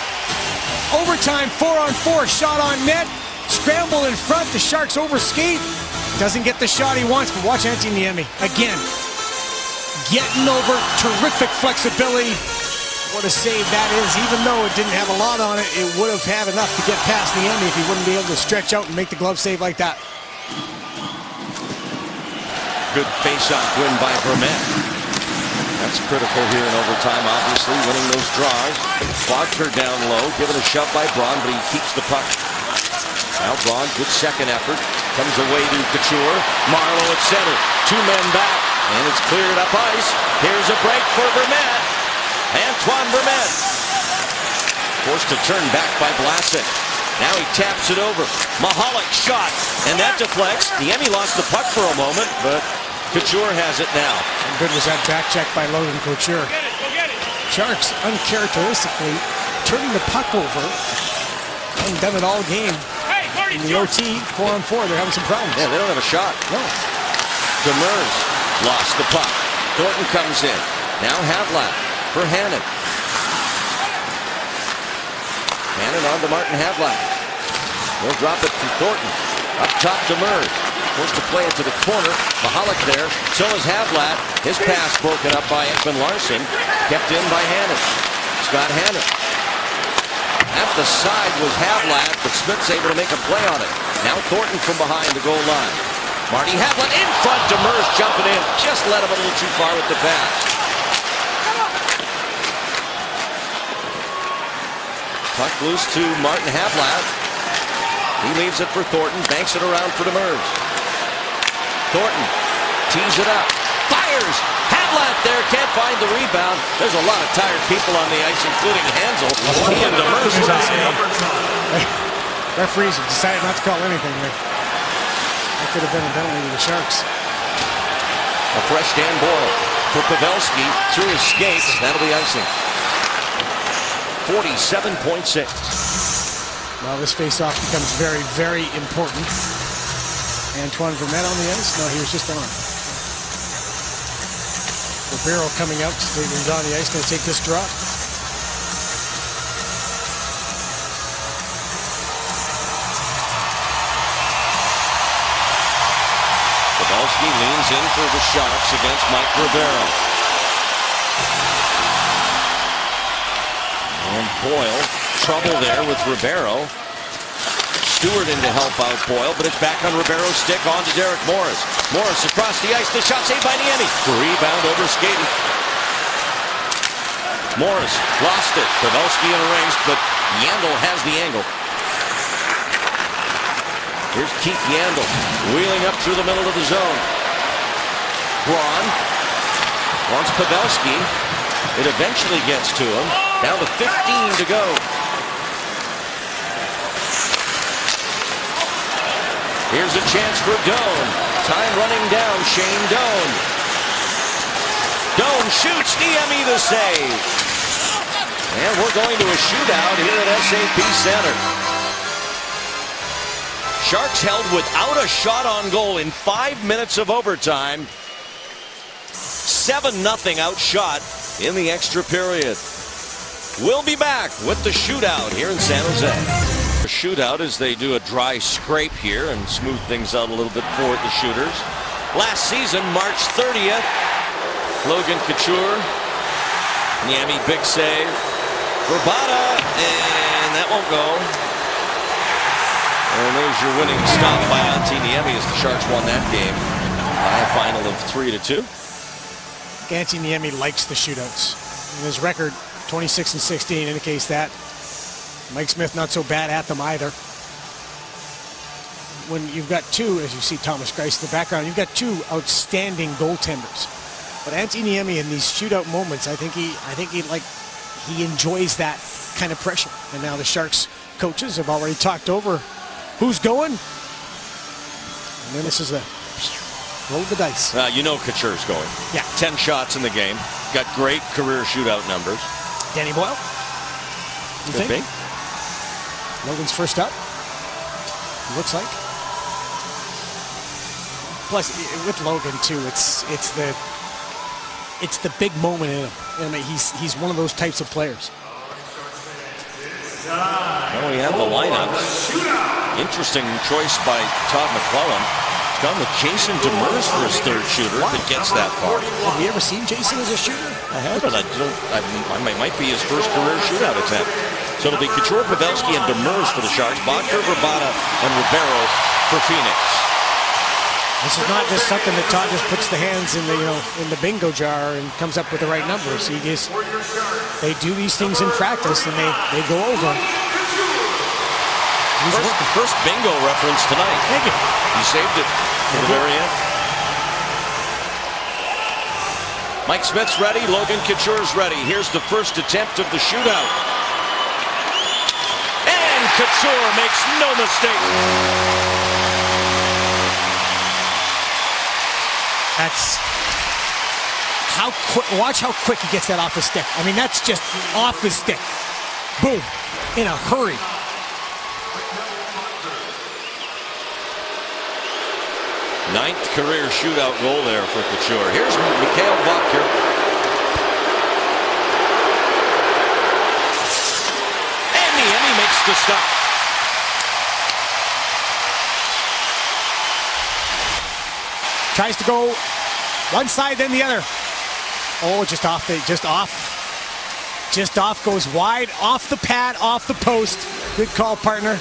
overtime 4-on-4 shot on net. Scramble in front. The Sharks overskate. Doesn't get the shot he wants, but watch Antiniemi again. Getting over. Terrific flexibility. What a save that is. Even though it didn't have a lot on it, it would have had enough to get past Niemi if he wouldn't be able to stretch out and make the glove save like that. Good face-off win by Vermette. That's critical here in overtime, obviously, winning those draws. Bosker down low, given a shove by Braun, but he keeps the puck. Now Braun, good second effort. Comes away to Couture. Marleau at center. 2 men back, and it's cleared up ice. Here's a break for Vermette. Antoine Vermette. Forced to turn back by Vlasic. Now he taps it over. Mahalik shot, and that deflects. Niemi lost the puck for a moment, but Couture has it now. And good was that back check by Logan Couture. Sharks uncharacteristically turning the puck over. Haven't done it all game. In the OT, 4-on-4, they're having some problems. Yeah, they don't have a shot. No. Demers lost the puck. Thornton comes in. Now Havlat for Hannon. Hannon on to Martin Havlat. They'll drop it to Thornton. Up top Demers. Forced to play it to the corner. Mahalik there. So is Havlat. His pass broken up by Ekman Larsson. Kept in by Hannon. Scott Hannon. At the side was Havlat, but Smith's able to make a play on it. Now Thornton from behind the goal line. Marty Havlat in front. Demers jumping in. Just let him a little too far with the pass. Puck loose to Martin Havlat. He leaves it for Thornton. Banks it around for Demers. Thornton tees it up. Fires. Havlat there. Can't find the rebound. There's a lot of tired people on the ice, including Hansel. He and Demers. Referees have decided not to call anything there. That could have been a penalty to the Sharks. A fresh Dan Boyle for Pavelski through his skates. That'll be icing. 47.6. Well, this face-off becomes very, very important. Antoine Vermette on the ice? No, he was just on. Ribeiro coming out. He's on the ice. Going to take this drop. Pavelski leans in for the Sharks against Mike Ribeiro. And Boyle, trouble there with Ribeiro. Stewart in to help out Boyle, but it's back on Ribeiro's stick, on to Derek Morris. Morris across the ice, the shot saved by Niemi. Rebound over skating. Morris lost it. Pavelski in a race, but Yandel has the angle. Here's Keith Yandel wheeling up through the middle of the zone. Braun wants Pavelski. It eventually gets to him. Down to 15 to go. Here's a chance for Doan. Time running down. Shane Doan. Doan shoots. Niemi the save. And we're going to a shootout here at SAP Center. Sharks held without a shot on goal in 5 minutes of overtime. 7-0 outshot in the extra period. We'll be back with the shootout here in San Jose. A shootout as they do a dry scrape here and smooth things out a little bit for the shooters. Last season, March 30th, Logan Couture, Niemi big save. Verbata, and that won't go. And there's your winning stop by Antti Niemi as the Sharks won that game by a final of 3-2. Antti Niemi likes the shootouts. And his record, 26-16, indicates that. Mike Smith not so bad at them either. When you've got two, as you see Thomas Greiss in the background, you've got two outstanding goaltenders. But Antti Niemi in these shootout moments, I think he enjoys that kind of pressure. And now the Sharks coaches have already talked over who's going. And then this is a roll the dice. You know Couture's going. Yeah. 10 shots in the game. Got great career shootout numbers. Danny Boyle? You Could think? be. Logan's first up. Looks like. Plus, with Logan too, it's the big moment in him. I mean, he's one of those types of players. Well, we have the lineup. Interesting choice by Todd McClellan. He's gone with Jason Demers for his third shooter that gets that far. Have you ever seen Jason as a shooter? I haven't. I might be his first career shootout attempt. So it'll be Couture, Pavelski, and Demers for the Sharks. Bodker, Verbata, and Ribeiro for Phoenix. This is not just something that Todd just puts the hands in the bingo jar and comes up with the right numbers. They do these things in practice and they go over. First bingo reference tonight. Thank you. You saved it for the very end. Mike Smith's ready. Logan Couture's ready. Here's the first attempt of the shootout. And Couture makes no mistake. That's how quick. Watch how quick he gets that off his stick. I mean, that's just off his stick. Boom. In a hurry. 9th career shootout goal there for Couture. Here's Mikhail Butker. And Niemi makes the stop. Tries to go one side, then the other. Oh, just off, goes wide, off the pad, off the post. Good call, partner.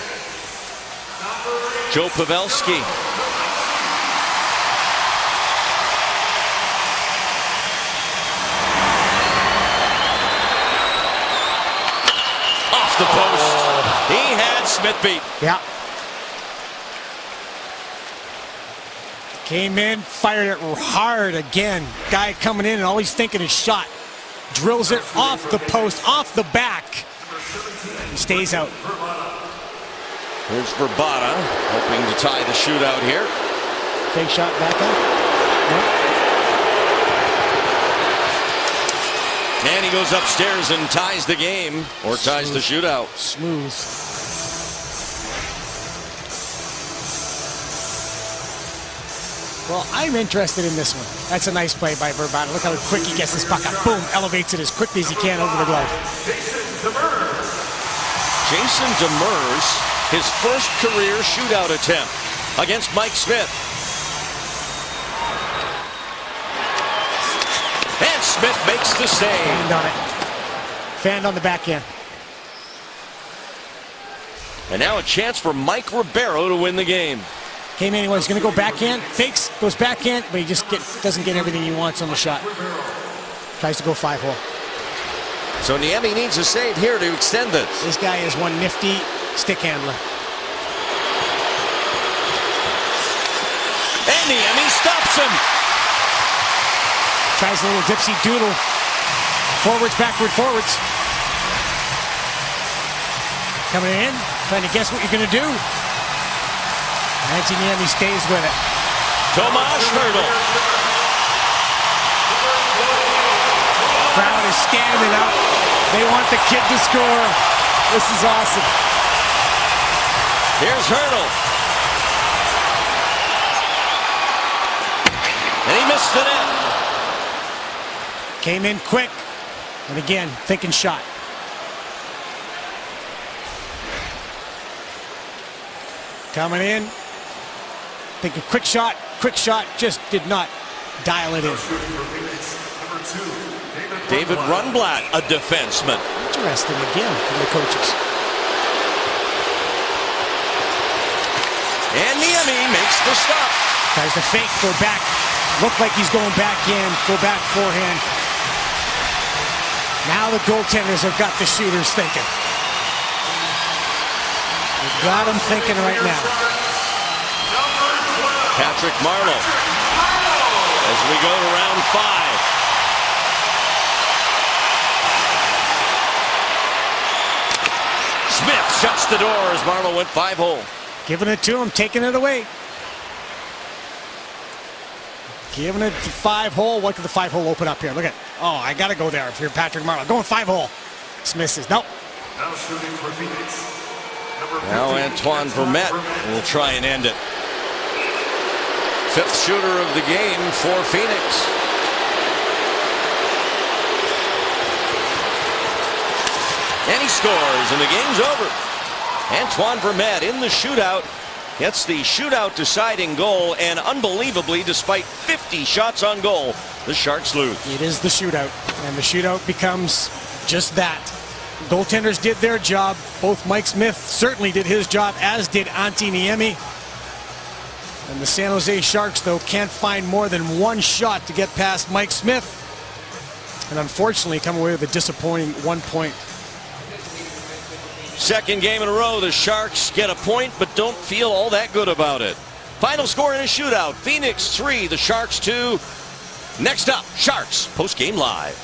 Joe Pavelski. Off the post. He had Smith beat. Yeah. Came in, fired it hard again. Guy coming in and all he's thinking is shot. Drills it off the post, off the back. He stays out. Here's Verbata, hoping to tie the shootout here. Fake shot back up. Yep. And he goes upstairs and ties the game, or ties the shootout. Smooth. Well, I'm interested in this one. That's a nice play by Verbata. Look how quick he gets this puck up. Boom, elevates it as quickly as he can over the glove. Jason Demers, his first career shootout attempt against Mike Smith. And Smith makes the save. Fanned on it. Fanned on the backhand. And now a chance for Mike Ribeiro to win the game. Came in, he's going to go backhand, fakes, goes backhand, but he just doesn't get everything he wants on the shot. Tries to go 5-hole. So Niemi needs a save here to extend this. This guy is one nifty stick handler. And Niemi stops him. Tries a little dipsy doodle. Forwards, backward, forwards. Coming in, trying to guess what you're going to do. Niemi stays with it. Tomas Hertl. Crowd is standing up. They want the kid to score. This is awesome. Here's Hertl. And he missed the net. Came in quick. And again, thinking shot. Coming in. Thinking quick shot, just did not dial it in. David Rundblad, a defenseman. Interesting again from the coaches. And Niemi makes the stop. Tries to fake, go back. Look like he's going back in, go back forehand. Now the goaltenders have got the shooters thinking. They've got them thinking right now. Patrick Marleau as we go to round 5. Smith shuts the door as Marleau went 5-hole. Giving it to him, taking it away. Giving it to 5-hole. What could the 5-hole open up here? Look at, oh, I got to go there if you're Patrick Marleau. Going 5-hole. Smith says, nope. Now shooting for Phoenix. Now Antoine Vermette will try and end it. 5th shooter of the game for Phoenix. And he scores, and the game's over. Antoine Vermette in the shootout gets the shootout deciding goal, and unbelievably, despite 50 shots on goal, the Sharks lose. It is the shootout, and the shootout becomes just that. Goaltenders did their job. Both Mike Smith certainly did his job, as did Antti Niemi. And the San Jose Sharks, though, can't find more than one shot to get past Mike Smith. And unfortunately, come away with a disappointing 1 point. Second game in a row, the Sharks get a point, but don't feel all that good about it. Final score in a shootout, Phoenix 3, the Sharks 2. Next up, Sharks post-game live.